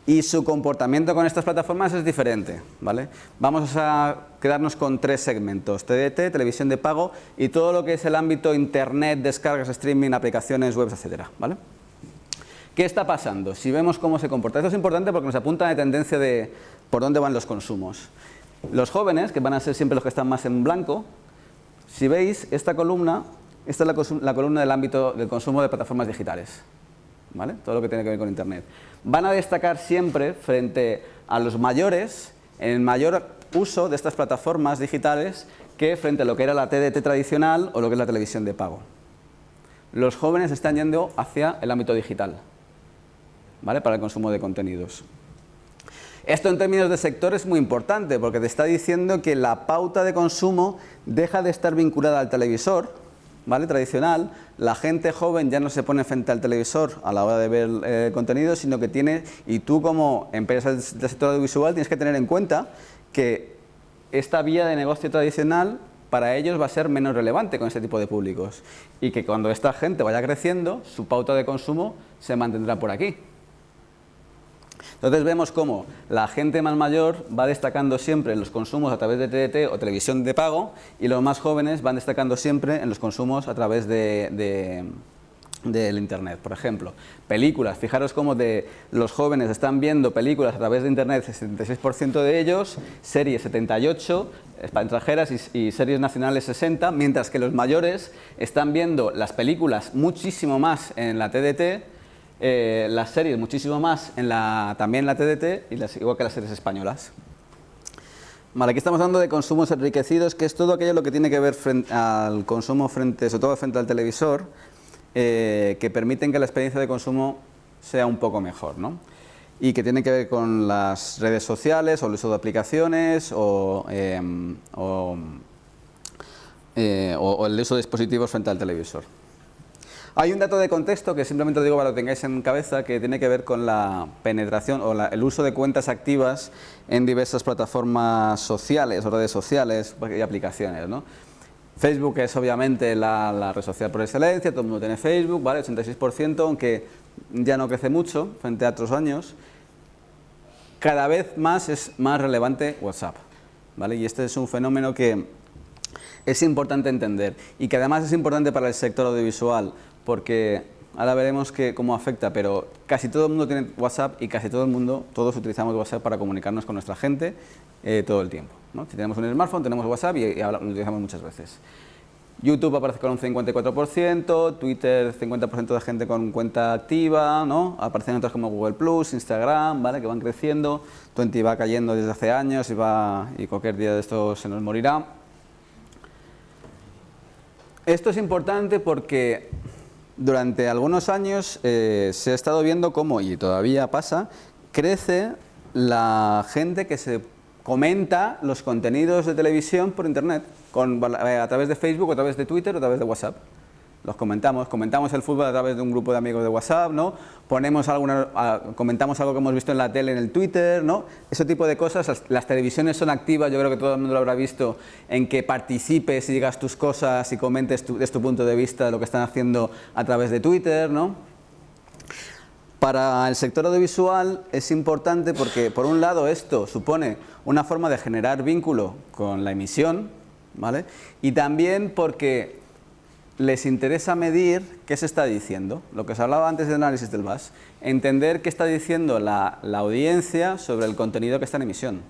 Y su comportamiento con estas plataformas es diferente, ¿vale? Vamos a quedarnos con tres segmentos: TDT, televisión de pago y todo lo que es el ámbito internet, descargas, streaming, aplicaciones, webs, etcétera, ¿vale? ¿Qué está pasando? Si vemos cómo se comporta. Esto es importante porque nos apunta de tendencia de por dónde van los consumos. Los jóvenes, que van a ser siempre los que están más en blanco, si veis esta columna, esta es la columna del ámbito del consumo de plataformas digitales, ¿vale? Todo lo que tiene que ver con Internet. Van a destacar siempre frente a los mayores en el mayor uso de estas plataformas digitales que frente a lo que era la TDT tradicional o lo que es la televisión de pago. Los jóvenes están yendo hacia el ámbito digital, ¿vale? Para el consumo de contenidos. Esto en términos de sector es muy importante porque te está diciendo que la pauta de consumo deja de estar vinculada al televisor, ¿vale? Tradicional. La gente joven ya no se pone frente al televisor a la hora de ver contenido, sino que tiene, y tú como empresa del sector audiovisual tienes que tener en cuenta que esta vía de negocio tradicional para ellos va a ser menos relevante con este tipo de públicos y que cuando esta gente vaya creciendo, su pauta de consumo se mantendrá por aquí. Entonces vemos cómo la gente más mayor va destacando siempre en los consumos a través de TDT o televisión de pago y los más jóvenes van destacando siempre en los consumos a través del Internet. Por ejemplo, películas. Fijaros cómo los jóvenes están viendo películas a través de Internet, 76% de ellos, series 78%, extranjeras y series nacionales 60%, mientras que los mayores están viendo las películas muchísimo más en la TDT, las series muchísimo más también en la TDT, igual que las series españolas. Vale, aquí estamos hablando de consumos enriquecidos, que es todo aquello lo que tiene que ver al consumo sobre todo frente al televisor, que permiten que la experiencia de consumo sea un poco mejor, ¿no? Y que tiene que ver con las redes sociales o el uso de aplicaciones o el uso de dispositivos frente al televisor. Hay un dato de contexto que simplemente lo digo para que lo tengáis en cabeza, que tiene que ver con la penetración o el uso de cuentas activas en diversas plataformas sociales o redes sociales y aplicaciones, ¿no? Facebook es obviamente la red social por excelencia, todo el mundo tiene Facebook, ¿vale? 86%, aunque ya no crece mucho frente a otros años. Cada vez más es más relevante WhatsApp, ¿vale? Y este es un fenómeno que es importante entender y que además es importante para el sector audiovisual, porque ahora veremos cómo afecta, pero casi todo el mundo tiene WhatsApp y casi todos utilizamos WhatsApp para comunicarnos con nuestra gente todo el tiempo, ¿no? Si tenemos un smartphone, tenemos WhatsApp y lo utilizamos muchas veces. YouTube aparece con un 54%, Twitter 50% de gente con cuenta activa, ¿no? Aparecen otras como Google+, Instagram, ¿vale? Que van creciendo, Twenty va cayendo desde hace años y cualquier día de esto se nos morirá. Esto es importante porque durante algunos años se ha estado viendo cómo, y todavía pasa, crece la gente que se comenta los contenidos de televisión por Internet, a través de Facebook, a través de Twitter o a través de WhatsApp. los comentamos el fútbol a través de un grupo de amigos de WhatsApp, ¿no? Comentamos algo que hemos visto en la tele, en el Twitter, ¿no? Ese tipo de cosas. Las televisiones son activas, yo creo que todo el mundo lo habrá visto, en que participes y digas tus cosas y comentes desde tu punto de vista lo que están haciendo a través de Twitter, ¿no? Para el sector audiovisual es importante porque, por un lado, esto supone una forma de generar vínculo con la emisión, ¿vale? Y también porque les interesa medir qué se está diciendo. Lo que os hablaba antes del análisis del VAS. Entender qué está diciendo la audiencia sobre el contenido que está en emisión.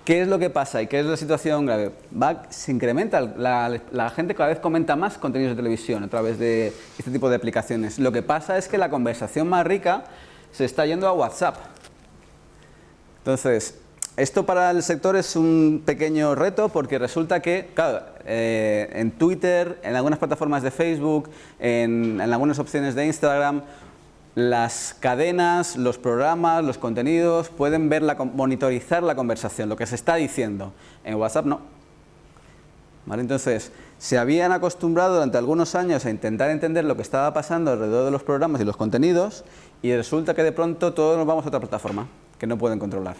¿Qué es lo que pasa y qué es la situación grave? Se incrementa, la gente cada vez comenta más contenidos de televisión a través de este tipo de aplicaciones. Lo que pasa es que la conversación más rica se está yendo a WhatsApp. Entonces, esto para el sector es un pequeño reto porque resulta que, claro, en Twitter, en algunas plataformas de Facebook, en algunas opciones de Instagram, las cadenas, los programas, los contenidos pueden monitorizar la conversación, lo que se está diciendo. En WhatsApp no. ¿Vale? Entonces, se habían acostumbrado durante algunos años a intentar entender lo que estaba pasando alrededor de los programas y los contenidos y resulta que de pronto todos nos vamos a otra plataforma que no pueden controlar.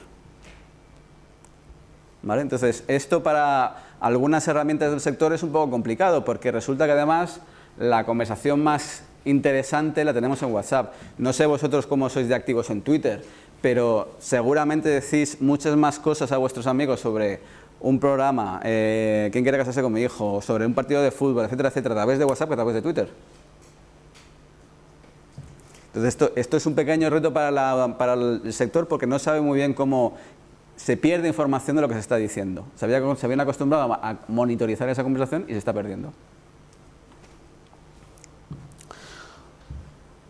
¿Vale? Entonces, esto para algunas herramientas del sector es un poco complicado porque resulta que además la conversación más interesante la tenemos en WhatsApp. No sé vosotros cómo sois de activos en Twitter, pero seguramente decís muchas más cosas a vuestros amigos sobre un programa, quién quiere casarse con mi hijo, sobre un partido de fútbol, etcétera, etcétera, a través de WhatsApp que a través de Twitter. Entonces, esto es un pequeño reto para el sector porque no sabe muy bien cómo se pierde información de lo que se está diciendo. Se habían acostumbrado a monitorizar esa conversación y se está perdiendo.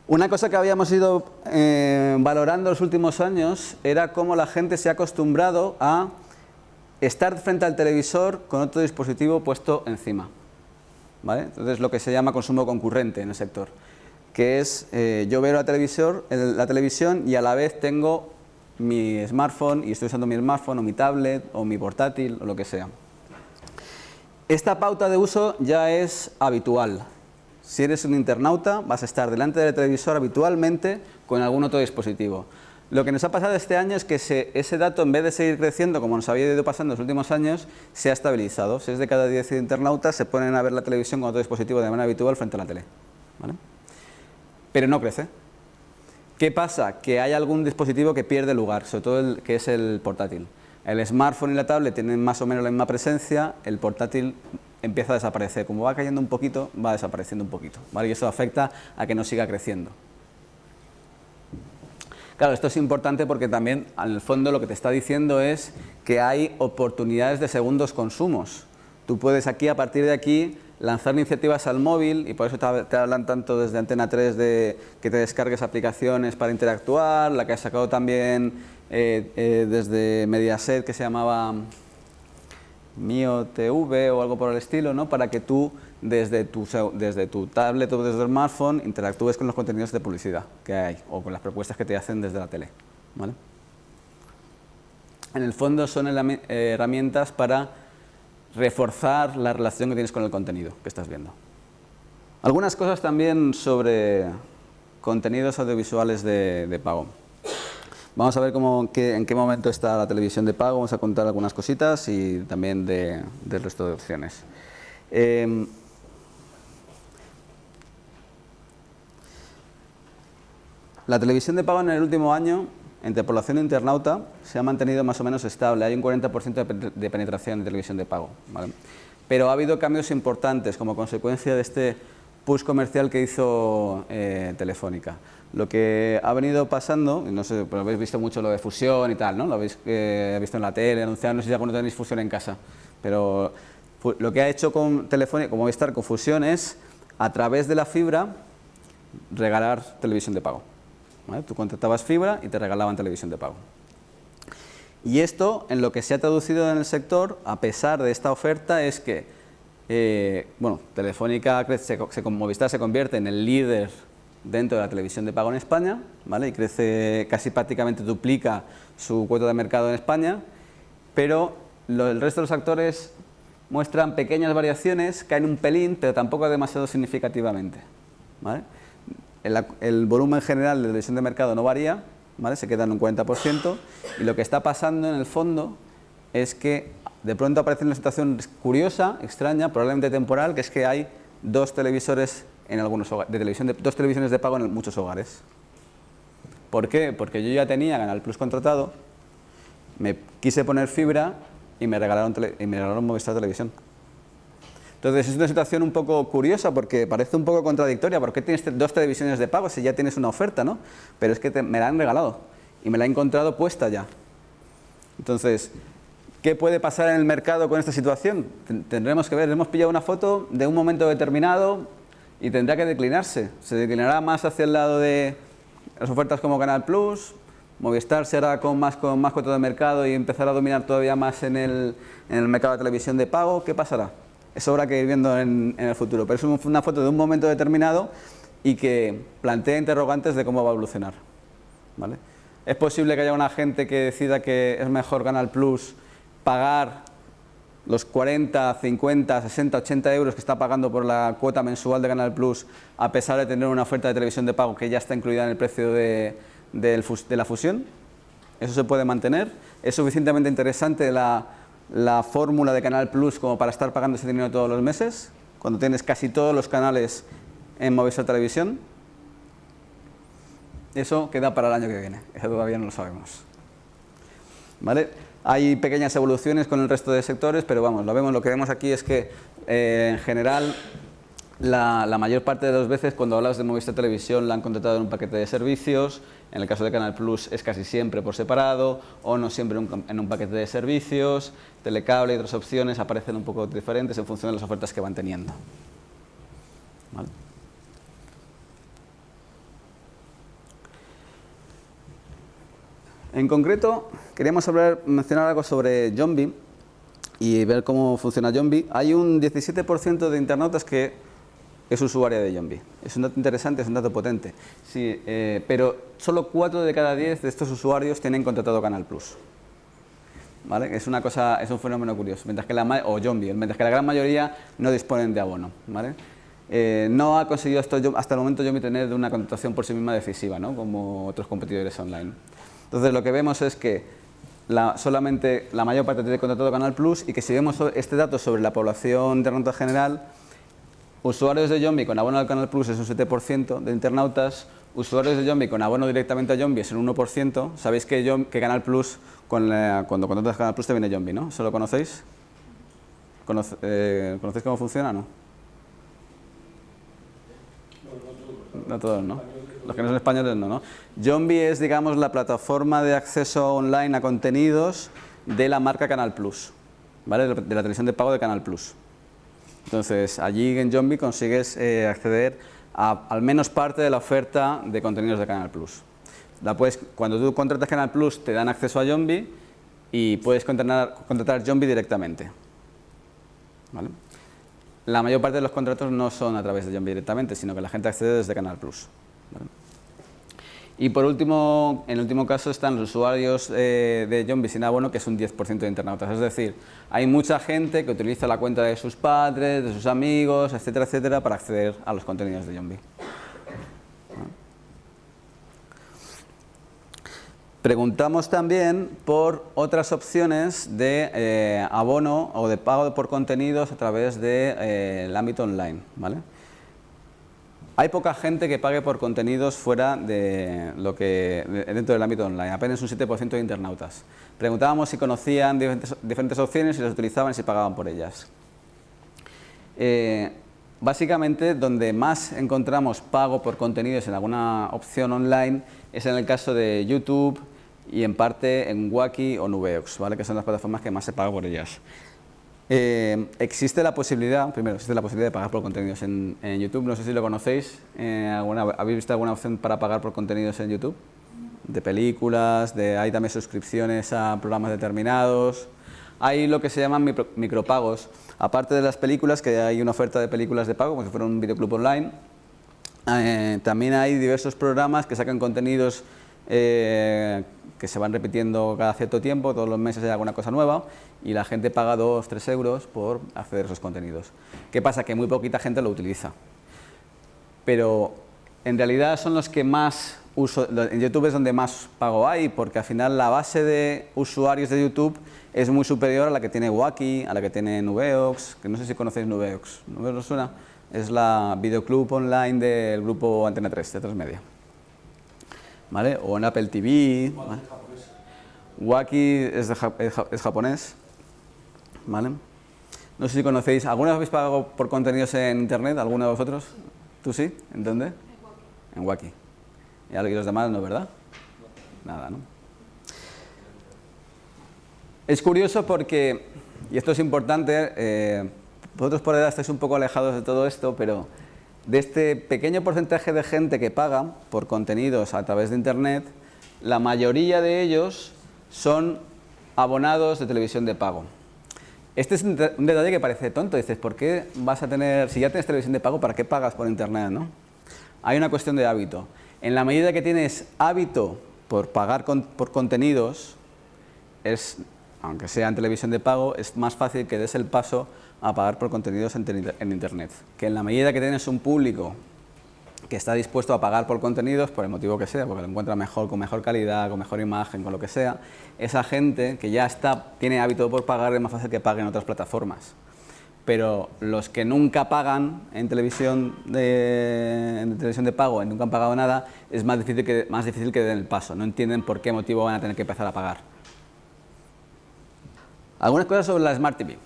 Una cosa que habíamos ido valorando en los últimos años era cómo la gente se ha acostumbrado a estar frente al televisor con otro dispositivo puesto encima. ¿Vale? Entonces, lo que se llama consumo concurrente en el sector, que es yo veo la televisión y a la vez tengo mi smartphone y estoy usando mi smartphone o mi tablet o mi portátil o lo que sea. Esta pauta de uso ya es habitual. Si eres un internauta vas a estar delante del televisor habitualmente con algún otro dispositivo. Lo que nos ha pasado este año es que ese dato, en vez de seguir creciendo como nos había ido pasando en los últimos años, se ha estabilizado. 6 de cada 10 internautas se ponen a ver la televisión con otro dispositivo de manera habitual frente a la tele. ¿Vale? Pero no crece. ¿Qué pasa? Que hay algún dispositivo que pierde lugar, sobre todo el que es el portátil. El smartphone y la tablet tienen más o menos la misma presencia, el portátil empieza a desaparecer. Como va cayendo un poquito, va desapareciendo un poquito, ¿vale? Y eso afecta a que no siga creciendo. Claro, esto es importante porque también, en el fondo, lo que te está diciendo es que hay oportunidades de segundos consumos. Tú puedes aquí, a partir de aquí, lanzar iniciativas al móvil y por eso te hablan tanto desde Antena 3 de que te descargues aplicaciones para interactuar, la que ha sacado también desde Mediaset que se llamaba Mio TV o algo por el estilo, ¿no? Para que tú desde tu tablet o desde el smartphone interactúes con los contenidos de publicidad que hay o con las propuestas que te hacen desde la tele, ¿vale? En el fondo son herramientas para reforzar la relación que tienes con el contenido que estás viendo. Algunas cosas también sobre contenidos audiovisuales de pago. Vamos a ver en qué momento está la televisión de pago, vamos a contar algunas cositas y también del resto de opciones. La televisión de pago en el último año, entre población e internauta, se ha mantenido más o menos estable. Hay un 40% de penetración de televisión de pago, ¿vale? Pero ha habido cambios importantes como consecuencia de este push comercial que hizo Telefónica. Lo que ha venido pasando, y no sé, pero habéis visto mucho lo de Fusión y tal, ¿no? Lo habéis visto en la tele, anunciado, no sé si alguno tenéis Fusión en casa, pero lo que ha hecho con Telefónica, como Movistar, con Fusión es, a través de la fibra, regalar televisión de pago. ¿Vale? Tú contratabas fibra y te regalaban televisión de pago. Y esto, en lo que se ha traducido en el sector, a pesar de esta oferta, es que Telefónica Movistar se convierte en el líder dentro de la televisión de pago en España, ¿vale? Y crece, casi prácticamente duplica su cuota de mercado en España, pero el resto de los actores muestran pequeñas variaciones, caen un pelín, pero tampoco demasiado significativamente, ¿vale? El volumen general de televisión de mercado no varía, ¿vale? Se queda en un 40%, y lo que está pasando en el fondo es que de pronto aparece una situación curiosa, extraña, probablemente temporal, que es que hay dos televisores en algunos hogares, dos televisiones de pago en muchos hogares. ¿Por qué? Porque yo ya tenía Canal Plus contratado, me quise poner fibra y me regalaron Movistar Televisión. Entonces es una situación un poco curiosa porque parece un poco contradictoria. ¿Por qué tienes dos televisiones de pago si ya tienes una oferta, ¿no? Pero es que me la han regalado y me la he encontrado puesta ya. Entonces, ¿qué puede pasar en el mercado con esta situación? Tendremos que ver. Hemos pillado una foto de un momento determinado y tendrá que declinarse. Se declinará más hacia el lado de las ofertas como Canal Plus. Movistar se hará con más cuota de mercado y empezará a dominar todavía más en el mercado de televisión de pago. ¿Qué pasará? Eso habrá que ir viendo en el futuro, pero es una foto de un momento determinado y que plantea interrogantes de cómo va a evolucionar, ¿vale? Es posible que haya una gente que decida que es mejor Canal Plus pagar los 40, 50, 60, 80 euros que está pagando por la cuota mensual de Canal Plus, a pesar de tener una oferta de televisión de pago que ya está incluida en el precio de la fusión. Eso se puede mantener. Es suficientemente interesante la fórmula de Canal Plus como para estar pagando ese dinero todos los meses, cuando tienes casi todos los canales en Movistar Televisión. Eso queda para el año que viene, eso todavía no lo sabemos, ¿vale? Hay pequeñas evoluciones con el resto de sectores, pero vamos, lo que vemos aquí es que en general la mayor parte de las veces cuando hablas de Movistar Televisión la han contratado en un paquete de servicios. En el caso de Canal Plus es casi siempre por separado o no siempre en un paquete de servicios. Telecable y otras opciones aparecen un poco diferentes en función de las ofertas que van teniendo, ¿vale? En concreto, queríamos mencionar algo sobre Yombi y ver cómo funciona Yombi. Hay un 17% de internautas que es usuaria de Yombi. Es un dato interesante, es un dato potente. Sí, pero solo 4 de cada 10 de estos usuarios tienen contratado Canal Plus, ¿vale? Es un fenómeno curioso. Mientras que mientras que la gran mayoría no disponen de abono, ¿vale? No ha conseguido hasta el momento Yombi tener una contratación por sí misma decisiva, ¿no? Como otros competidores online. Entonces lo que vemos es que solamente la mayor parte tiene contratado Canal Plus y que si vemos este dato sobre la población internauta general, usuarios de Yombi con abono al Canal Plus es un 7% de internautas, usuarios de Yombi con abono directamente a Yombi es un 1%. Sabéis que Canal Plus, cuando contratas Canal Plus te viene Yombi, ¿no? ¿Eso lo conocéis? ¿Conocéis cómo funciona, no? No todos, ¿no? Los que no son españoles no, ¿no? Yombi es, digamos, la plataforma de acceso online a contenidos de la marca Canal Plus, ¿vale? De la televisión de pago de Canal Plus. Entonces, allí en Yombi consigues acceder a al menos parte de la oferta de contenidos de Canal Plus. Cuando tú contratas Canal Plus te dan acceso a Yombi y puedes contratar Yombi directamente, ¿vale? La mayor parte de los contratos no son a través de Yombi directamente, sino que la gente accede desde Canal Plus, ¿vale? Y por último, en el último caso están los usuarios de Yombi sin abono, que es un 10% de internautas. Es decir, hay mucha gente que utiliza la cuenta de sus padres, de sus amigos, etcétera, etcétera, para acceder a los contenidos de Yombi. Preguntamos también por otras opciones de abono o de pago por contenidos a través del ámbito online, ¿vale? Hay poca gente que pague por contenidos fuera de dentro del ámbito online, apenas un 7% de internautas. Preguntábamos si conocían diferentes opciones, si las utilizaban y si pagaban por ellas. Básicamente, donde más encontramos pago por contenidos en alguna opción online es en el caso de YouTube y en parte en Wacky o Nubeox, ¿vale? Que son las plataformas que más se paga por ellas. Existe la posibilidad de pagar por contenidos en YouTube. No sé si lo conocéis. ¿Habéis visto alguna opción para pagar por contenidos en YouTube? De películas, hay también suscripciones a programas determinados. Hay lo que se llaman micropagos. Aparte de las películas, que hay una oferta de películas de pago, como si fuera un videoclub online, también hay diversos programas que sacan contenidos que se van repitiendo cada cierto tiempo, todos los meses hay alguna cosa nueva, y la gente paga 2-3 euros por acceder a esos contenidos. ¿Qué pasa? Que muy poquita gente lo utiliza. Pero en realidad son los que más uso, en YouTube es donde más pago hay, porque al final la base de usuarios de YouTube es muy superior a la que tiene Wacky, a la que tiene Nubeox, que no sé si conocéis Nubeox. ¿Nubeox os suena? Es la videoclub online del grupo Antena 3, de 3 Media. ¿Vale? O en Apple TV. ¿Vale? Wacky es japonés. ¿Vale? No sé si conocéis. ¿Alguna vez habéis pagado por contenidos en internet? ¿Alguno de vosotros? ¿Tú sí? ¿En dónde? En Wacky. ¿Y los demás no, verdad? Nada, ¿no? Es curioso porque, y esto es importante, vosotros por edad estáis un poco alejados de todo esto, pero de este pequeño porcentaje de gente que paga por contenidos a través de internet, la mayoría de ellos son abonados de televisión de pago. Este es un detalle que parece tonto. Dices, ¿por qué vas a tener, si ya tienes televisión de pago, ¿para qué pagas por internet, no? Hay una cuestión de hábito. En la medida que tienes hábito por pagar por contenidos, aunque sea en televisión de pago, es más fácil que des el paso a pagar por contenidos en internet. Que en la medida que tienes un público que está dispuesto a pagar por contenidos, por el motivo que sea, porque lo encuentra mejor, con mejor calidad, con mejor imagen, con lo que sea, esa gente que ya tiene hábito por pagar, es más fácil que pague en otras plataformas. Pero los que nunca pagan en televisión de pago, nunca han pagado nada, es más difícil que den el paso. No entienden por qué motivo van a tener que empezar a pagar. Algunas cosas sobre la Smart TV.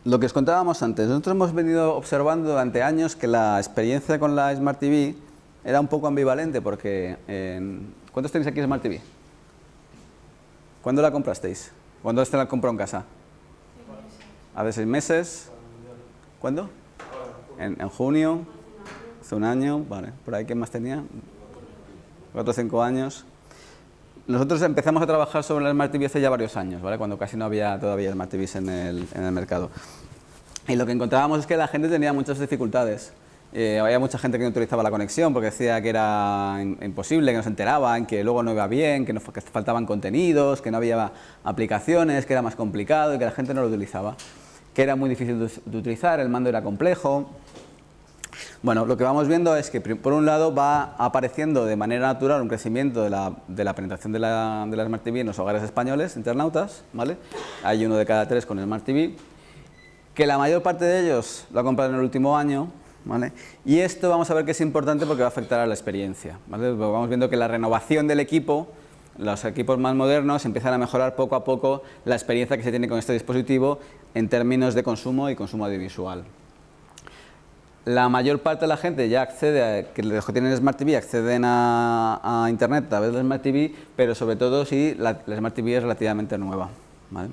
Lo que os contábamos antes, nosotros hemos venido observando durante años que la experiencia con la Smart TV era un poco ambivalente porque... ¿Cuántos tenéis aquí Smart TV? ¿Cuándo la comprasteis? ¿Cuándo este la compró en casa? 6 meses. ¿Hace 6 meses? ¿Cuándo? En junio. Hace un año. Vale. ¿Por ahí qué más tenía? 4 o 5 años. Nosotros empezamos a trabajar sobre la Smart TV hace ya varios años, ¿vale? Cuando casi no había todavía Smart TVs en el mercado. Y lo que encontrábamos es que la gente tenía muchas dificultades. Había mucha gente que no utilizaba la conexión porque decía que era imposible, que no se enteraban, que luego no iba bien, que faltaban contenidos, que no había aplicaciones, que era más complicado y que la gente no lo utilizaba. Que era muy difícil de utilizar, el mando era complejo. Bueno, lo que vamos viendo es que por un lado va apareciendo de manera natural un crecimiento de la penetración de la Smart TV en los hogares españoles, internautas, ¿vale? Hay 1 de cada 3 con Smart TV, que la mayor parte de ellos lo ha comprado en el último año, ¿vale? Y esto vamos a ver que es importante porque va a afectar a la experiencia, ¿vale? Vamos viendo que la renovación del equipo, los equipos más modernos empiezan a mejorar poco a poco la experiencia que se tiene con este dispositivo en términos de consumo y consumo audiovisual. La mayor parte de la gente ya accede, los que tienen Smart TV acceden a Internet a través de la Smart TV, pero sobre todo si la Smart TV es relativamente nueva, ¿vale?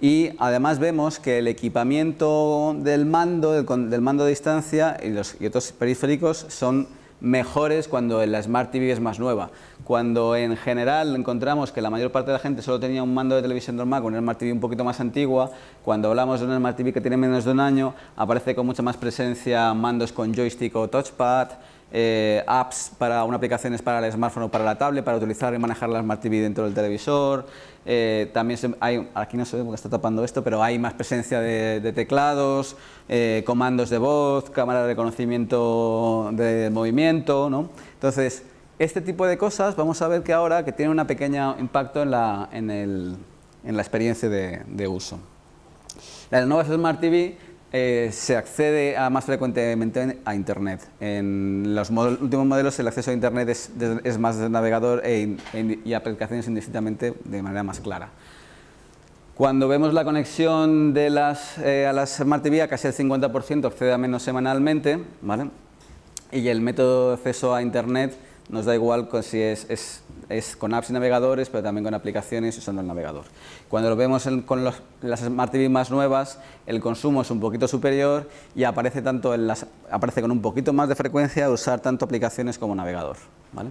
Y además vemos que el equipamiento del mando de distancia y otros periféricos son mejores cuando la Smart TV es más nueva. Cuando en general encontramos que la mayor parte de la gente solo tenía un mando de televisión normal con una Smart TV un poquito más antigua, cuando hablamos de una Smart TV que tiene menos de un año, aparece con mucha más presencia mandos con joystick o touchpad, apps aplicaciones para el smartphone o para la tablet, para utilizar y manejar la Smart TV dentro del televisor. También aquí no se ve porque está tapando esto, pero hay más presencia de teclados, comandos de voz, cámara de reconocimiento de movimiento, ¿no? Entonces, este tipo de cosas vamos a ver que ahora que tienen un pequeño impacto en la experiencia de uso. Las nuevas Smart TV se accede más frecuentemente a Internet. En los últimos modelos el acceso a Internet es más de navegador y aplicaciones indistintamente de manera más clara. Cuando vemos la conexión a las Smart TV, casi el 50% accede a menos semanalmente, ¿vale? Y el método de acceso a Internet nos da igual si es con apps y navegadores, pero también con aplicaciones usando el navegador. Cuando lo vemos con las Smart TV más nuevas, el consumo es un poquito superior y aparece con un poquito más de frecuencia usar tanto aplicaciones como navegador, ¿vale?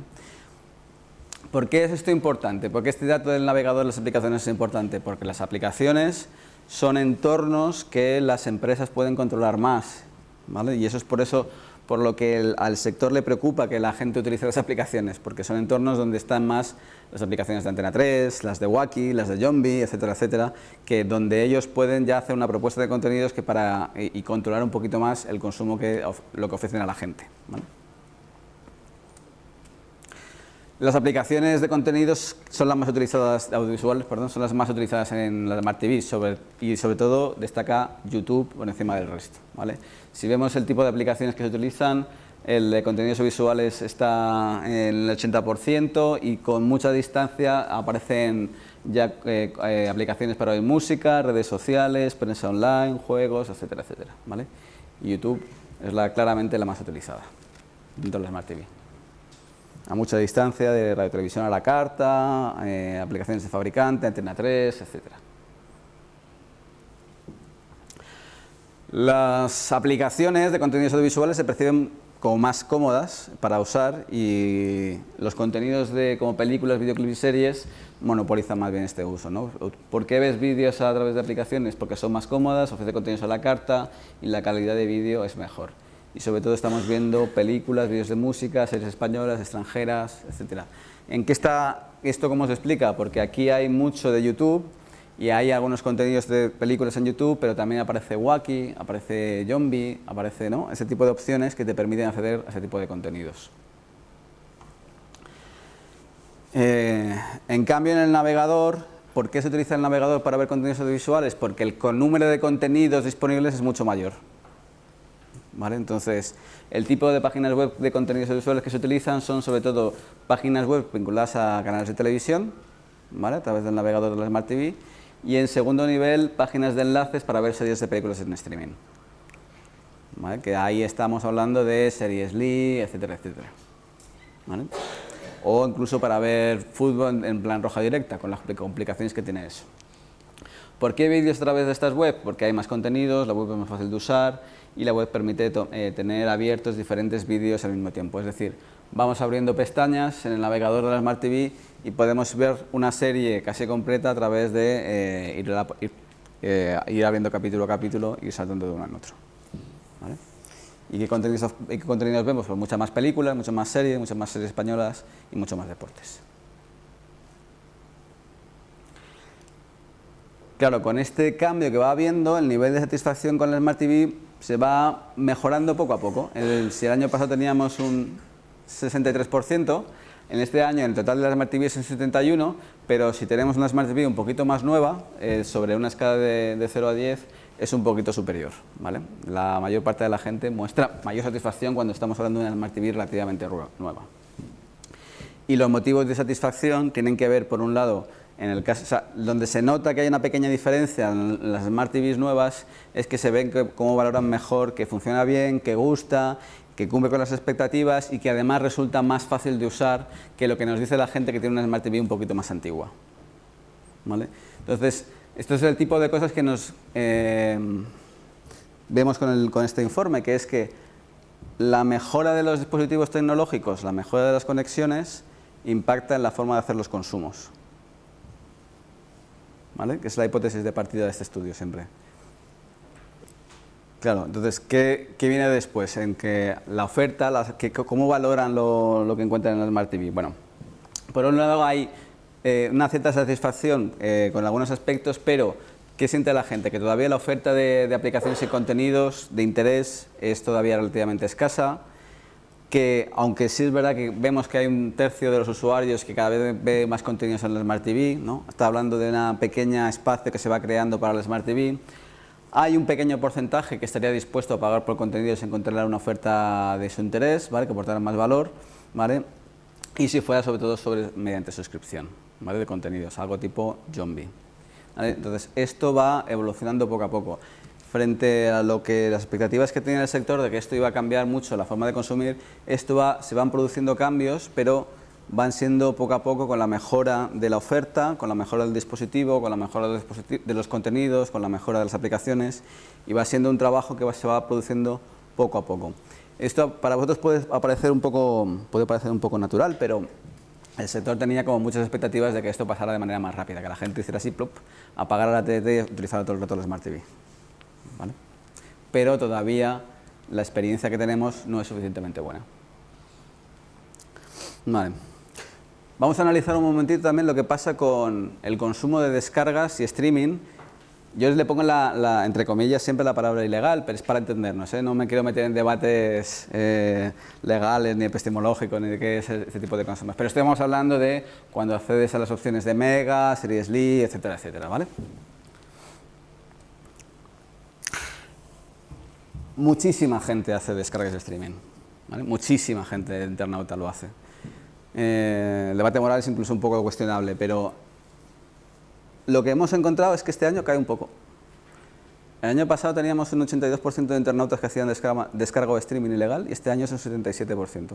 ¿Por qué es esto importante? ¿Por qué este dato del navegador de las aplicaciones es importante? Porque las aplicaciones son entornos que las empresas pueden controlar más, ¿vale? Y eso es por eso por lo que al sector le preocupa que la gente utilice las aplicaciones, porque son entornos donde están más las aplicaciones de Antena 3, las de Wacky, las de Yombi, etcétera, etcétera, que donde ellos pueden ya hacer una propuesta de contenidos que y controlar un poquito más el consumo lo que ofrecen a la gente, ¿vale? Las aplicaciones de contenidos son las más utilizadas, audiovisuales, perdón, son las más utilizadas en la Smart TV y sobre todo destaca YouTube por encima del resto, ¿vale? Si vemos el tipo de aplicaciones que se utilizan, el de contenidos audiovisuales está en el 80% y con mucha distancia aparecen ya aplicaciones para oír música, redes sociales, prensa online, juegos, etcétera, etcétera, ¿vale? Y YouTube es claramente la más utilizada dentro de la Smart TV. A mucha distancia de radio televisión a la carta, aplicaciones de fabricante, Antena 3, etc. Las aplicaciones de contenidos audiovisuales se perciben como más cómodas para usar y los contenidos como películas, videoclips y series monopolizan más bien este uso, ¿no? ¿Por qué ves vídeos a través de aplicaciones? Porque son más cómodas, ofrece contenidos a la carta y la calidad de vídeo es mejor. Y sobre todo estamos viendo películas, vídeos de música, series españolas, extranjeras, etc. ¿En qué está esto? ¿Cómo se explica? Porque aquí hay mucho de YouTube y hay algunos contenidos de películas en YouTube, pero también aparece Wacky, aparece Yombi, aparece, ¿no?, ese tipo de opciones que te permiten acceder a ese tipo de contenidos. En cambio, en el navegador, ¿por qué se utiliza el navegador para ver contenidos audiovisuales? Porque el número de contenidos disponibles es mucho mayor. ¿Vale? Entonces, el tipo de páginas web de contenidos audiovisuales que se utilizan son sobre todo páginas web vinculadas a canales de televisión, ¿vale?, a través del navegador de la Smart TV, y en segundo nivel, páginas de enlaces para ver series de películas en streaming, ¿vale?, que ahí estamos hablando de series Lee, etcétera, etcétera, ¿vale?, o incluso para ver fútbol en plan roja directa, con las complicaciones que tiene eso. ¿Por qué vídeos a través de estas web? Porque hay más contenidos, la web es más fácil de usar y la web permite tener abiertos diferentes vídeos al mismo tiempo. Es decir, vamos abriendo pestañas en el navegador de la Smart TV y podemos ver una serie casi completa a través de ir abriendo capítulo a capítulo y ir saltando de uno en otro, ¿vale? ¿Y qué contenidos vemos? Pues muchas más películas, muchas más series españolas y mucho más deportes. Claro, con este cambio que va habiendo, el nivel de satisfacción con la Smart TV se va mejorando poco a poco. Si el año pasado teníamos un 63%, en este año el total de la Smart TV es un 71%, pero si tenemos una Smart TV un poquito más nueva, sobre una escala de 0 a 10, es un poquito superior, ¿vale? La mayor parte de la gente muestra mayor satisfacción cuando estamos hablando de una Smart TV relativamente nueva. Y los motivos de satisfacción tienen que ver, por un lado, en el caso, o sea, donde se nota que hay una pequeña diferencia en las Smart TVs nuevas es que se ven cómo valoran mejor, que funciona bien, que gusta, que cumple con las expectativas y que además resulta más fácil de usar que lo que nos dice la gente que tiene una Smart TV un poquito más antigua, ¿vale? Entonces, esto es el tipo de cosas que nos vemos con este informe, que es que la mejora de los dispositivos tecnológicos, la mejora de las conexiones, impacta en la forma de hacer los consumos, ¿vale?, que es la hipótesis de partida de este estudio siempre. Claro, entonces, ¿qué viene después? En que la oferta, ¿cómo valoran lo que encuentran en la Smart TV? Bueno, por un lado hay una cierta satisfacción con algunos aspectos, pero ¿qué siente la gente? Que todavía la oferta de aplicaciones y contenidos de interés es todavía relativamente escasa, que aunque sí es verdad que vemos que hay un tercio de los usuarios que cada vez ve más contenidos en la Smart TV, ¿no? Está hablando de una pequeña espacio que se va creando para la Smart TV. Hay un pequeño porcentaje que estaría dispuesto a pagar por contenidos y encontrar una oferta de su interés, ¿vale?, que aportara más valor, ¿vale?, y si fuera sobre todo mediante suscripción, ¿vale?, de contenidos, algo tipo Yombi, ¿vale? Entonces, esto va evolucionando poco a poco. Frente a las expectativas que tenía el sector de que esto iba a cambiar mucho la forma de consumir, se van produciendo cambios, pero van siendo poco a poco con la mejora de la oferta, con la mejora del dispositivo, con la mejora de los contenidos, con la mejora de las aplicaciones, y va siendo un trabajo que se va produciendo poco a poco. Esto para vosotros puede parecer un poco natural, pero el sector tenía como muchas expectativas de que esto pasara de manera más rápida, que la gente hiciera así, plop, apagara la TDT y utilizara todo el rato la Smart TV, ¿vale? Pero todavía la experiencia que tenemos no es suficientemente buena. Vale. Vamos a analizar un momentito también lo que pasa con el consumo de descargas y streaming. Yo le pongo entre comillas siempre la palabra ilegal, pero es para entendernos, ¿eh? No me quiero meter en debates legales ni epistemológicos ni de qué es este tipo de consumos. Pero estamos hablando de cuando accedes a las opciones de Mega, Series Lee, etcétera, etcétera, ¿vale? Muchísima gente hace descargas de streaming, ¿vale? Muchísima gente de internauta lo hace. El debate moral es incluso un poco cuestionable, pero lo que hemos encontrado es que este año cae un poco. El año pasado teníamos un 82% de internautas que hacían descarga de streaming ilegal y este año es un 77%.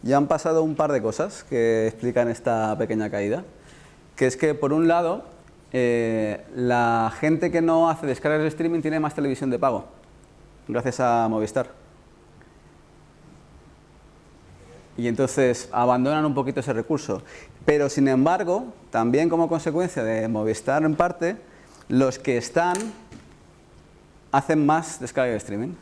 Ya han pasado un par de cosas que explican esta pequeña caída, que es que por un lado la gente que no hace descargas de streaming tiene más televisión de pago, gracias a Movistar. Y entonces abandonan un poquito ese recurso. Pero sin embargo, también como consecuencia de Movistar en parte, los que están hacen más descarga de streaming.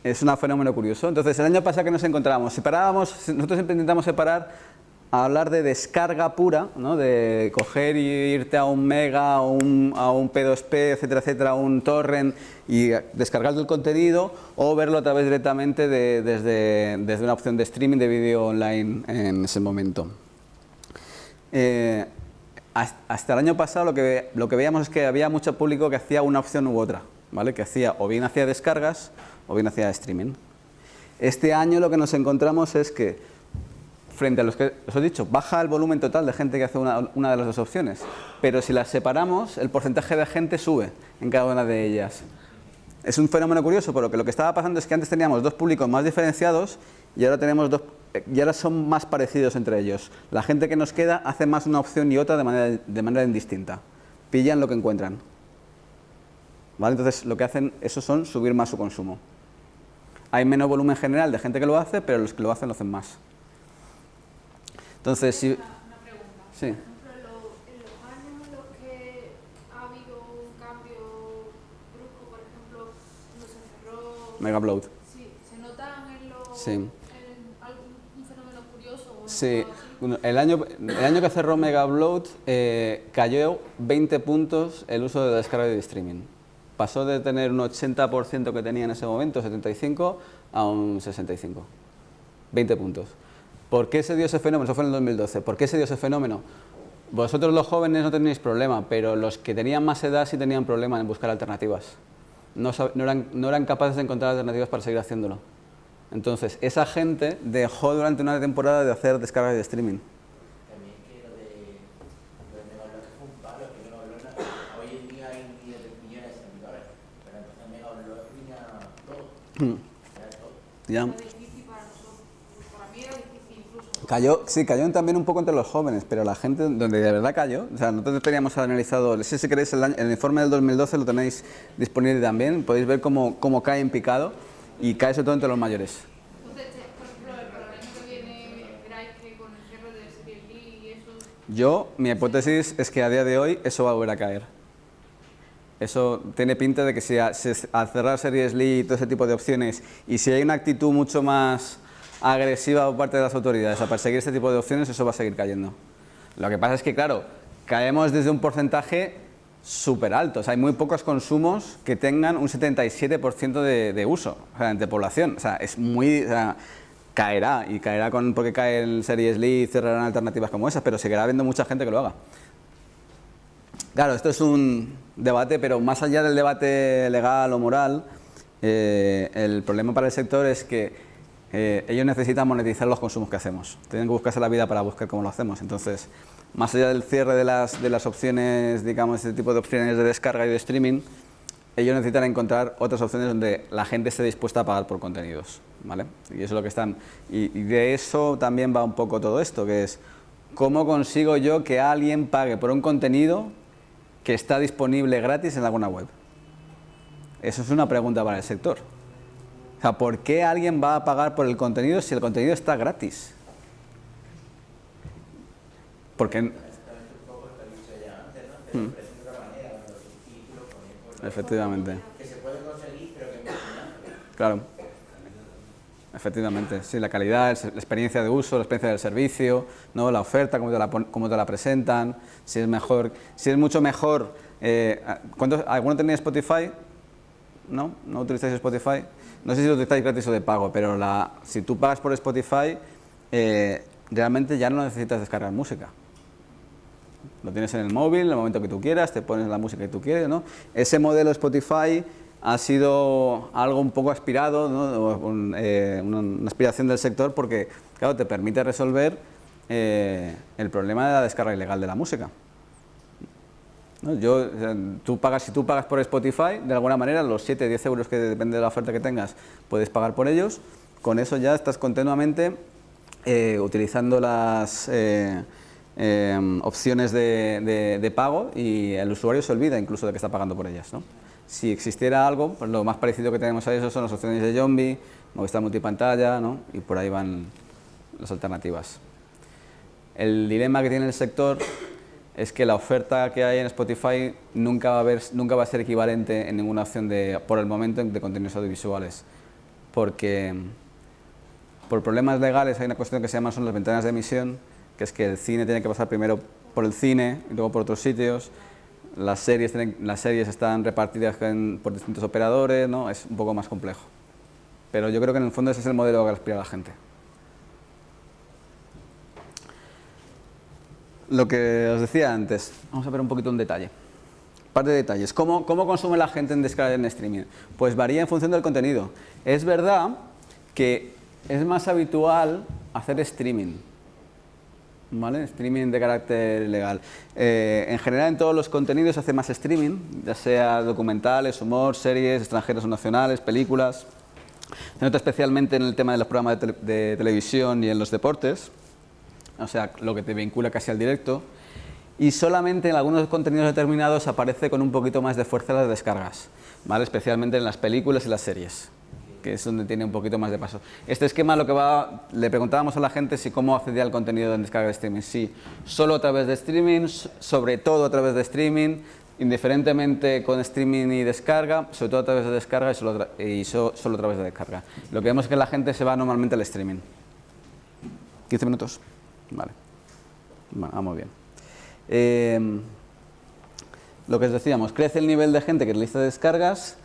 Es un fenómeno curioso. Entonces el año pasado que nos encontramos, nosotros siempre intentamos separar a hablar de descarga pura, ¿no? De coger y irte a un Mega, a un P2P, etcétera, etcétera, a un torrent y descargar el contenido o verlo a través directamente desde una opción de streaming de vídeo online en ese momento. Hasta el año pasado lo que veíamos es que había mucho público que hacía una opción u otra, ¿vale? Que o bien hacía descargas o bien hacía streaming. Este año lo que nos encontramos es que frente a los que os he dicho, baja el volumen total de gente que hace una de las dos opciones, pero si las separamos, el porcentaje de gente sube en cada una de ellas. Es un fenómeno curioso, porque lo que estaba pasando es que antes teníamos dos públicos más diferenciados y ahora tenemos y ahora son más parecidos entre ellos. La gente que nos queda hace más una opción y otra de manera indistinta. Pillan lo que encuentran. ¿Vale? Entonces lo que hacen esos son subir más su consumo. Hay menos volumen general de gente que lo hace, pero los que lo hacen más. Entonces, si... Una pregunta. Sí. Por ejemplo, en los años en los que ha habido un cambio brusco, por ejemplo, cuando se cerró... Megaupload. Sí, ¿se notan en Sí. algún fenómeno curioso? O Sí. algo así? El año que cerró Megaupload cayó 20 puntos el uso de descarga de streaming. Pasó de tener un 80% que tenía en ese momento, 75, a un 65. 20 puntos. ¿Por qué se dio ese fenómeno? Eso fue en el 2012. ¿Por qué se dio ese fenómeno? Vosotros los jóvenes no tenéis problema, pero los que tenían más edad sí tenían problema en buscar alternativas. No eran capaces de encontrar alternativas para seguir haciéndolo. Entonces, esa gente dejó durante una temporada de hacer descargas de streaming. También que lo de Megaupload fue un palo, que Megaupload hoy en día hay millones de servidores, pero entonces Megaupload tenía todo. Era todo. Ya. Era difícil para nosotros. Para mí era difícil incluso. Cayó también un poco entre los jóvenes, pero la gente donde de verdad cayó, o sea, nosotros teníamos analizado, si queréis el informe del 2012 lo tenéis disponible también, podéis ver cómo cae en picado y cae sobre todo entre los mayores. Entonces, por ejemplo, para el año que viene, veráis que con el cierre de Series Lee y eso... Mi hipótesis es que a día de hoy eso va a volver a caer. Eso tiene pinta de que si al cerrar Series Lee y todo ese tipo de opciones, y si hay una actitud mucho más agresiva por parte de las autoridades a perseguir este tipo de opciones, eso va a seguir cayendo. Lo que pasa es que, claro, caemos desde un porcentaje súper alto. O sea, hay muy pocos consumos que tengan un 77% de uso, o sea, de población. O sea, es muy... O sea, caerá porque cae el Series Lee y cerrarán alternativas como esas, pero seguirá habiendo mucha gente que lo haga. Claro, esto es un debate, pero más allá del debate legal o moral, el problema para el sector es que ellos necesitan monetizar los consumos que hacemos. Tienen que buscarse la vida para buscar cómo lo hacemos. Entonces, más allá del cierre de las opciones, digamos, este tipo de opciones de descarga y de streaming, ellos necesitan encontrar otras opciones donde la gente esté dispuesta a pagar por contenidos, ¿vale? Y eso es lo que están... Y de eso también va un poco todo esto, que es ¿cómo consigo yo que alguien pague por un contenido que está disponible gratis en alguna web? Eso es una pregunta para el sector. O sea, ¿por qué alguien va a pagar por el contenido si el contenido está gratis? Porque... Efectivamente. Que se puede conseguir, pero que Claro. Efectivamente, sí, la calidad, la experiencia de uso, la experiencia del servicio, ¿no? La oferta, cómo te la presentan, si es mejor, si es mucho mejor. ¿Alguno tenía Spotify? ¿No? ¿No utilizáis Spotify? No sé si lo utilizáis gratis o de pago, pero si tú pagas por Spotify, realmente ya no necesitas descargar música. Lo tienes en el móvil, en el momento que tú quieras, te pones la música que tú quieres, ¿no? Ese modelo Spotify ha sido algo un poco aspirado, ¿no? Una aspiración del sector porque, claro, te permite resolver el problema de la descarga ilegal de la música. ¿No? Si tú pagas por Spotify, de alguna manera, los 7, 10 euros que depende de la oferta que tengas, puedes pagar por ellos. Con eso ya estás continuamente utilizando las opciones de pago y el usuario se olvida incluso de que está pagando por ellas, ¿no? Si existiera algo, pues lo más parecido que tenemos a eso son las opciones de Yombi, Movistar Multipantalla, ¿no? Y por ahí van las alternativas. El dilema que tiene el sector es que la oferta que hay en Spotify nunca va a ser equivalente en ninguna opción por el momento de contenidos audiovisuales, porque por problemas legales hay una cuestión que se llama son las ventanas de emisión, que es que el cine tiene que pasar primero por el cine y luego por otros sitios. Las series están repartidas por distintos operadores, ¿no? Es un poco más complejo. Pero yo creo que en el fondo ese es el modelo que aspira la gente. Lo que os decía antes, vamos a ver un poquito un detalle. Un par de detalles. ¿Cómo consume la gente en descarga en streaming? Pues varía en función del contenido. Es verdad que es más habitual hacer streaming. ¿Vale? Streaming de carácter legal. En general en todos los contenidos se hace más streaming, ya sea documentales, humor, series extranjeras o nacionales, películas. Se nota especialmente en el tema de los programas de televisión y en los deportes, o sea, lo que te vincula casi al directo. Y solamente en algunos contenidos determinados aparece con un poquito más de fuerza las descargas, ¿vale? Especialmente en las películas y las series, que es donde tiene un poquito más de paso. Este esquema le preguntábamos a la gente si cómo accedía al contenido en descarga de streaming. Sí, solo a través de streaming, sobre todo a través de streaming, indiferentemente con streaming y descarga, sobre todo a través de descarga y solo a través de descarga. Lo que vemos es que la gente se va normalmente al streaming. 15 minutos. Vale. Vamos bien. Lo que os decíamos, crece el nivel de gente que realiza descargas.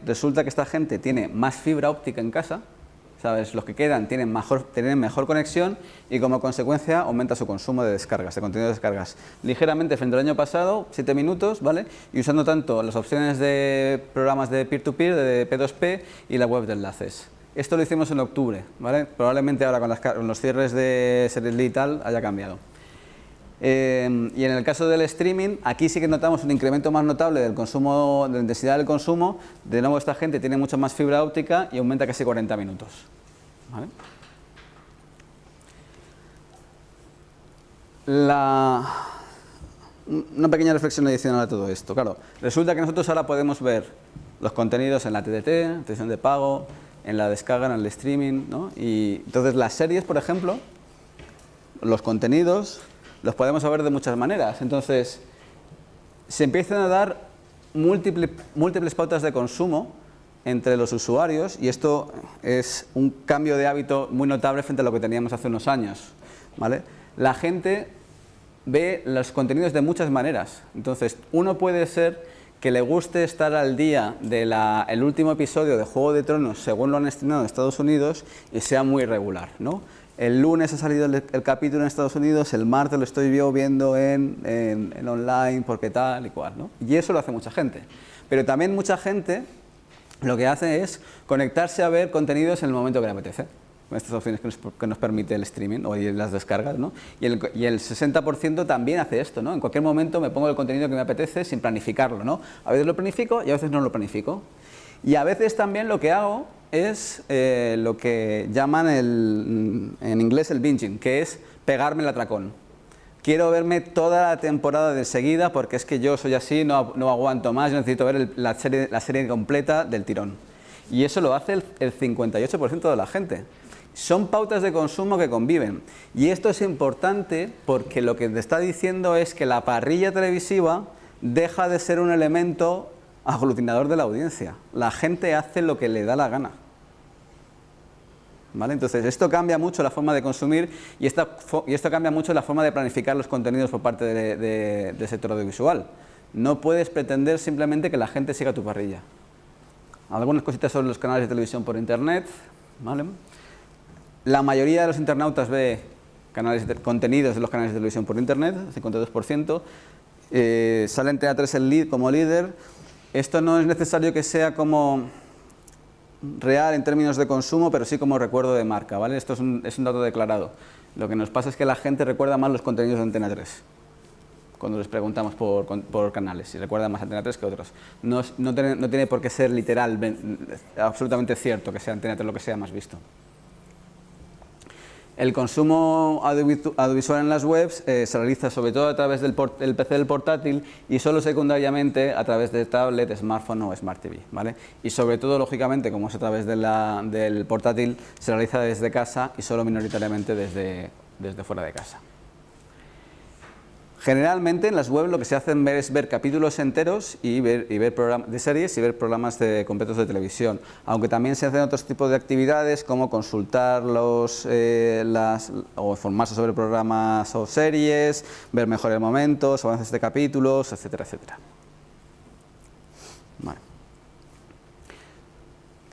Resulta que esta gente tiene más fibra óptica en casa, ¿sabes? Los que quedan tienen mejor conexión y como consecuencia aumenta su consumo de descargas, de contenido de descargas. Ligeramente frente al año pasado, 7 minutos, ¿vale? Y usando tanto las opciones de programas de peer-to-peer, de P2P y la web de enlaces. Esto lo hicimos en octubre, ¿vale? Probablemente ahora con los cierres de Serial y tal haya cambiado. Y en el caso del streaming, aquí sí que notamos un incremento más notable del consumo, de la intensidad del consumo. De nuevo, esta gente tiene mucha más fibra óptica y aumenta casi 40 minutos. ¿Vale? Una pequeña reflexión adicional a todo esto. Claro, resulta que nosotros ahora podemos ver los contenidos en la TDT, en televisión de pago, en la descarga, en el streaming, ¿no? Y entonces las series, por ejemplo, los contenidos los podemos ver de muchas maneras. Entonces, se empiezan a dar múltiples pautas de consumo entre los usuarios y esto es un cambio de hábito muy notable frente a lo que teníamos hace unos años, ¿vale? La gente ve los contenidos de muchas maneras. Entonces, uno puede ser que le guste estar al día del último episodio de Juego de Tronos según lo han estrenado en Estados Unidos y sea muy regular, ¿no? El lunes ha salido el capítulo en Estados Unidos, el martes lo estoy yo viendo en online porque tal y cual, ¿no? Y eso lo hace mucha gente. Pero también mucha gente lo que hace es conectarse a ver contenidos en el momento que le apetece, con estas opciones que nos permite el streaming o las descargas, ¿no? Y el 60% también hace esto, ¿no? En cualquier momento me pongo el contenido que me apetece sin planificarlo, ¿no? A veces lo planifico y a veces no lo planifico. Y a veces también lo que hago es lo que llaman en inglés el binging, que es pegarme el atracón. Quiero verme toda la temporada de seguida porque es que yo soy así, no aguanto más, yo necesito ver la serie completa del tirón. Y eso lo hace el 58% de la gente. Son pautas de consumo que conviven. Y esto es importante porque lo que te está diciendo es que la parrilla televisiva deja de ser un elemento aglutinador de la audiencia. La gente hace lo que le da la gana. ¿Vale? Entonces, esto cambia mucho la forma de consumir y esto cambia mucho la forma de planificar los contenidos por parte del sector audiovisual. No puedes pretender simplemente que la gente siga tu parrilla. Algunas cositas sobre los canales de televisión por Internet. ¿Vale? La mayoría de los internautas ve contenidos de los canales de televisión por Internet, 52%. Sale Antena 3 como líder. Esto no es necesario que sea como real en términos de consumo, pero sí como recuerdo de marca, ¿vale? Esto es un dato declarado. Lo que nos pasa es que la gente recuerda más los contenidos de Antena 3 cuando les preguntamos por canales, y recuerda más Antena 3 que otros. No tiene por qué ser literal, absolutamente cierto que sea Antena 3 lo que sea más visto. El consumo audiovisual en las webs se realiza sobre todo a través del PC del portátil y solo secundariamente a través de tablet, smartphone o Smart TV, ¿vale? Y sobre todo, lógicamente, como es a través del portátil, se realiza desde casa y solo minoritariamente desde fuera de casa. Generalmente en las webs lo que se hacen es ver capítulos enteros y ver programas de series y ver programas completos de televisión, aunque también se hacen otros tipos de actividades como consultar o informarse sobre programas o series, ver mejores momentos, avances de capítulos, etcétera, etcétera. Vale.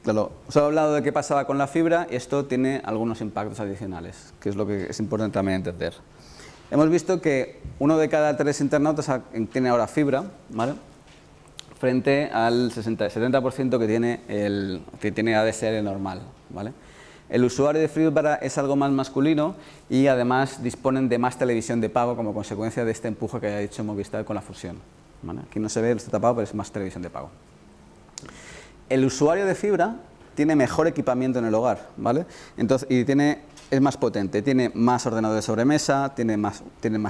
Claro, os he hablado de qué pasaba con la fibra y esto tiene algunos impactos adicionales, que es lo que es importante también entender. Hemos visto que 1 de cada 3 internautas tiene ahora fibra, ¿vale? Frente al 70% que tiene ADSL normal, ¿vale? El usuario de fibra es algo más masculino y además disponen de más televisión de pago como consecuencia de este empuje que ha hecho Movistar con la fusión, ¿vale? Aquí no se ve, está tapado, pero es más televisión de pago. El usuario de fibra tiene mejor equipamiento en el hogar, ¿vale? Entonces, es más potente, tiene más ordenadores de sobremesa, tiene más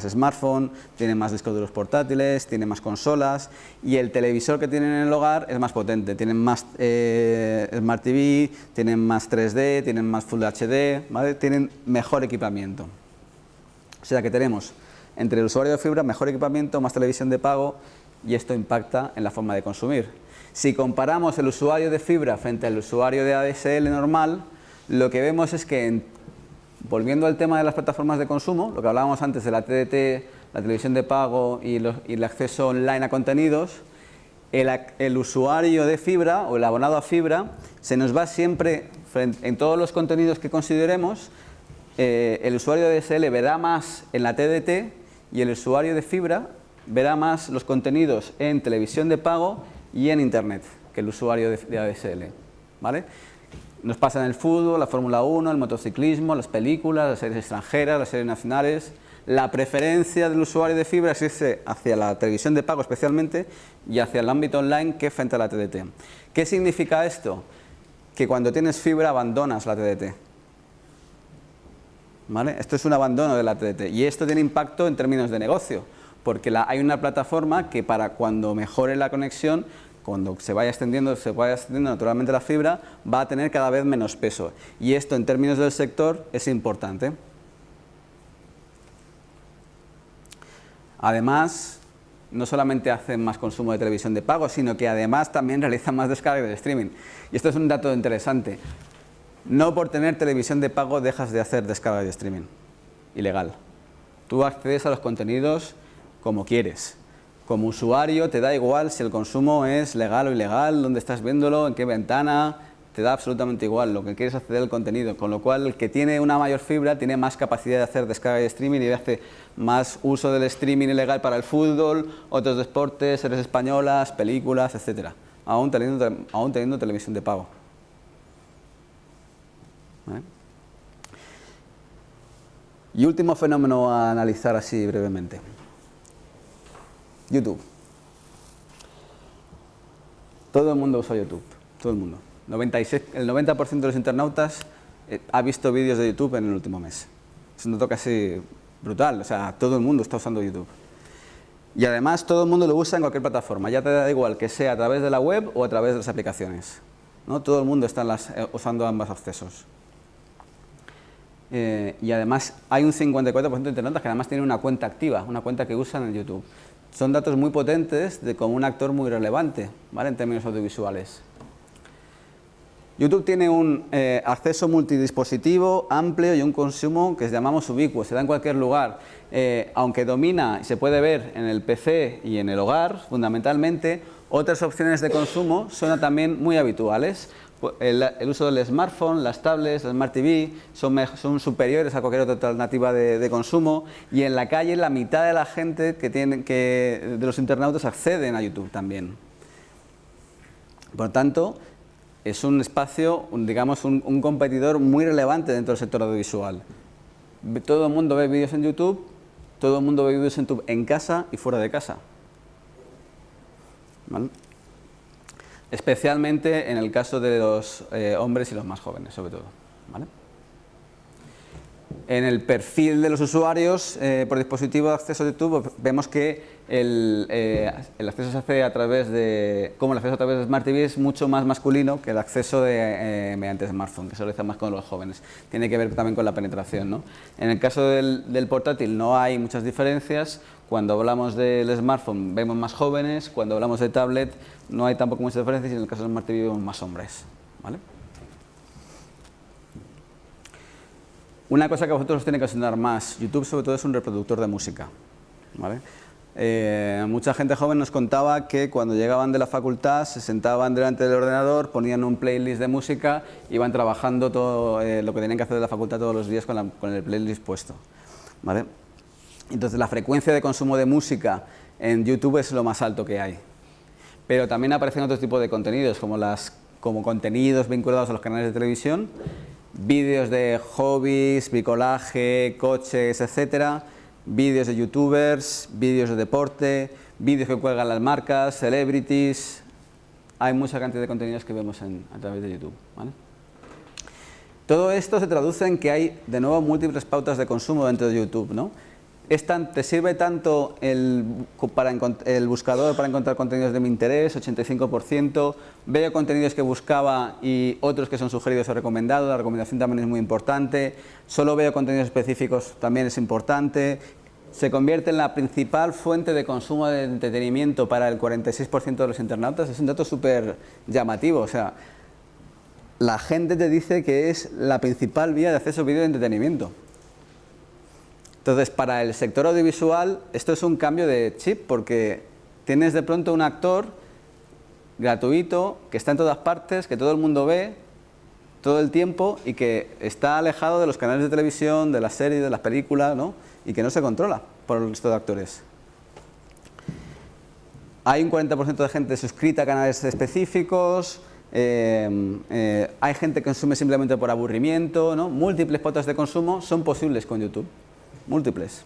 smartphone, tiene más discos duros portátiles, tiene más consolas y el televisor que tienen en el hogar es más potente, tienen más Smart TV, tienen más 3D, tienen más Full HD, ¿vale? Tienen mejor equipamiento. O sea que tenemos entre el usuario de fibra mejor equipamiento, más televisión de pago y esto impacta en la forma de consumir. Si comparamos el usuario de fibra frente al usuario de ADSL normal, lo que vemos es que volviendo al tema de las plataformas de consumo, lo que hablábamos antes de la TDT, la televisión de pago y el acceso online a contenidos, el usuario de fibra o el abonado a fibra se nos va siempre, en todos los contenidos que consideremos, el usuario de ADSL verá más en la TDT y el usuario de fibra verá más los contenidos en televisión de pago y en Internet que el usuario de ADSL, ¿vale? Nos pasa en el fútbol, la Fórmula 1, el motociclismo, las películas, las series extranjeras, las series nacionales. La preferencia del usuario de fibra es irse hacia la televisión de pago especialmente y hacia el ámbito online que frente a la TDT. ¿Qué significa esto? Que cuando tienes fibra abandonas la TDT. ¿Vale? Esto es un abandono de la TDT y esto tiene impacto en términos de negocio, porque hay una plataforma que para cuando mejore la conexión, cuando se vaya extendiendo naturalmente la fibra, va a tener cada vez menos peso. Y esto en términos del sector es importante. Además, no solamente hacen más consumo de televisión de pago, sino que además también realizan más descargas de streaming. Y esto es un dato interesante. No por tener televisión de pago dejas de hacer descarga de streaming. Ilegal. Tú accedes a los contenidos como quieres. Como usuario te da igual si el consumo es legal o ilegal, dónde estás viéndolo, en qué ventana, te da absolutamente igual, lo que quieres es acceder al contenido, con lo cual el que tiene una mayor fibra tiene más capacidad de hacer descarga de streaming y hace más uso del streaming ilegal para el fútbol, otros deportes, series españolas, películas, etc. Aún teniendo televisión de pago. ¿Vale? Y último fenómeno a analizar así brevemente. YouTube. Todo el mundo usa YouTube, todo el mundo. El 90% de los internautas ha visto vídeos de YouTube en el último mes. Es un dato casi brutal, o sea, todo el mundo está usando YouTube. Y además todo el mundo lo usa en cualquier plataforma, ya te da igual que sea a través de la web o a través de las aplicaciones, ¿no? Todo el mundo está usando ambos accesos. Y además hay un 54% de internautas que además tienen una cuenta activa, una cuenta que usan en YouTube. Son datos muy potentes de como un actor muy relevante, ¿vale? En términos audiovisuales. YouTube tiene un acceso multidispositivo amplio y un consumo que llamamos ubicuo, se da en cualquier lugar. Aunque domina y se puede ver en el PC y en el hogar, fundamentalmente, otras opciones de consumo son también muy habituales. El uso del smartphone, las tablets, la Smart TV son superiores a cualquier otra alternativa de consumo, y en la calle la mitad de la gente de los internautas acceden a YouTube también. Por tanto, es un espacio, digamos, un competidor muy relevante dentro del sector audiovisual. Todo el mundo ve vídeos en YouTube, todo el mundo ve vídeos en YouTube en casa y fuera de casa, ¿vale? Especialmente en el caso de los hombres y los más jóvenes, sobre todo, ¿vale? En el perfil de los usuarios por dispositivo de acceso a YouTube vemos que el acceso se hace a través de, como el acceso a través de Smart TV es mucho más masculino que el acceso mediante smartphone, que se realiza más con los jóvenes. Tiene que ver también con la penetración, ¿no? En el caso del portátil no hay muchas diferencias. Cuando hablamos del smartphone vemos más jóvenes, cuando hablamos de tablet no hay tampoco muchas diferencias, y en el caso del Smart TV vemos más hombres, ¿vale? Una cosa que a vosotros os tiene que sonar más, YouTube sobre todo es un reproductor de música, ¿vale? Mucha gente joven nos contaba que cuando llegaban de la facultad se sentaban delante del ordenador, ponían un playlist de música, iban trabajando todo lo que tenían que hacer de la facultad todos los días con el playlist puesto, ¿vale? Entonces la frecuencia de consumo de música en YouTube es lo más alto que hay. Pero también aparecen otros tipos de contenidos, como contenidos vinculados a los canales de televisión, vídeos de hobbies, bricolaje, coches, etcétera, vídeos de youtubers, vídeos de deporte, vídeos que cuelgan las marcas, celebrities. Hay mucha cantidad de contenidos que vemos a través de YouTube, ¿vale? Todo esto se traduce en que hay, de nuevo, múltiples pautas de consumo dentro de YouTube, ¿no? Te sirve tanto el buscador para encontrar contenidos de mi interés, 85%, veo contenidos que buscaba y otros que son sugeridos o recomendados, la recomendación también es muy importante, solo veo contenidos específicos, también es importante, se convierte en la principal fuente de consumo de entretenimiento para el 46% de los internautas, es un dato súper llamativo, o sea, la gente te dice que es la principal vía de acceso a vídeo de entretenimiento. Entonces, para el sector audiovisual, esto es un cambio de chip, porque tienes de pronto un actor gratuito que está en todas partes, que todo el mundo ve todo el tiempo y que está alejado de los canales de televisión, de las series, de las películas, ¿no? Y que no se controla por el resto de actores. Hay un 40% de gente suscrita a canales específicos, hay gente que consume simplemente por aburrimiento, ¿no? Múltiples pautas de consumo son posibles con YouTube. Múltiples.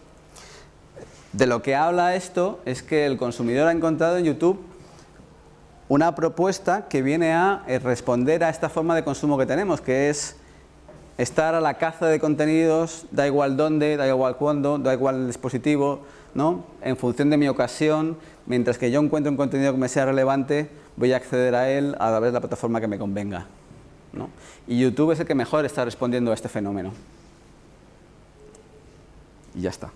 De lo que habla esto es que el consumidor ha encontrado en YouTube una propuesta que viene a responder a esta forma de consumo que tenemos, que es estar a la caza de contenidos, da igual dónde, da igual cuándo, da igual el dispositivo, ¿no? En función de mi ocasión, mientras que yo encuentre un contenido que me sea relevante, voy a acceder a él a través de la plataforma que me convenga, ¿no? Y YouTube es el que mejor está respondiendo a este fenómeno. Y ya está.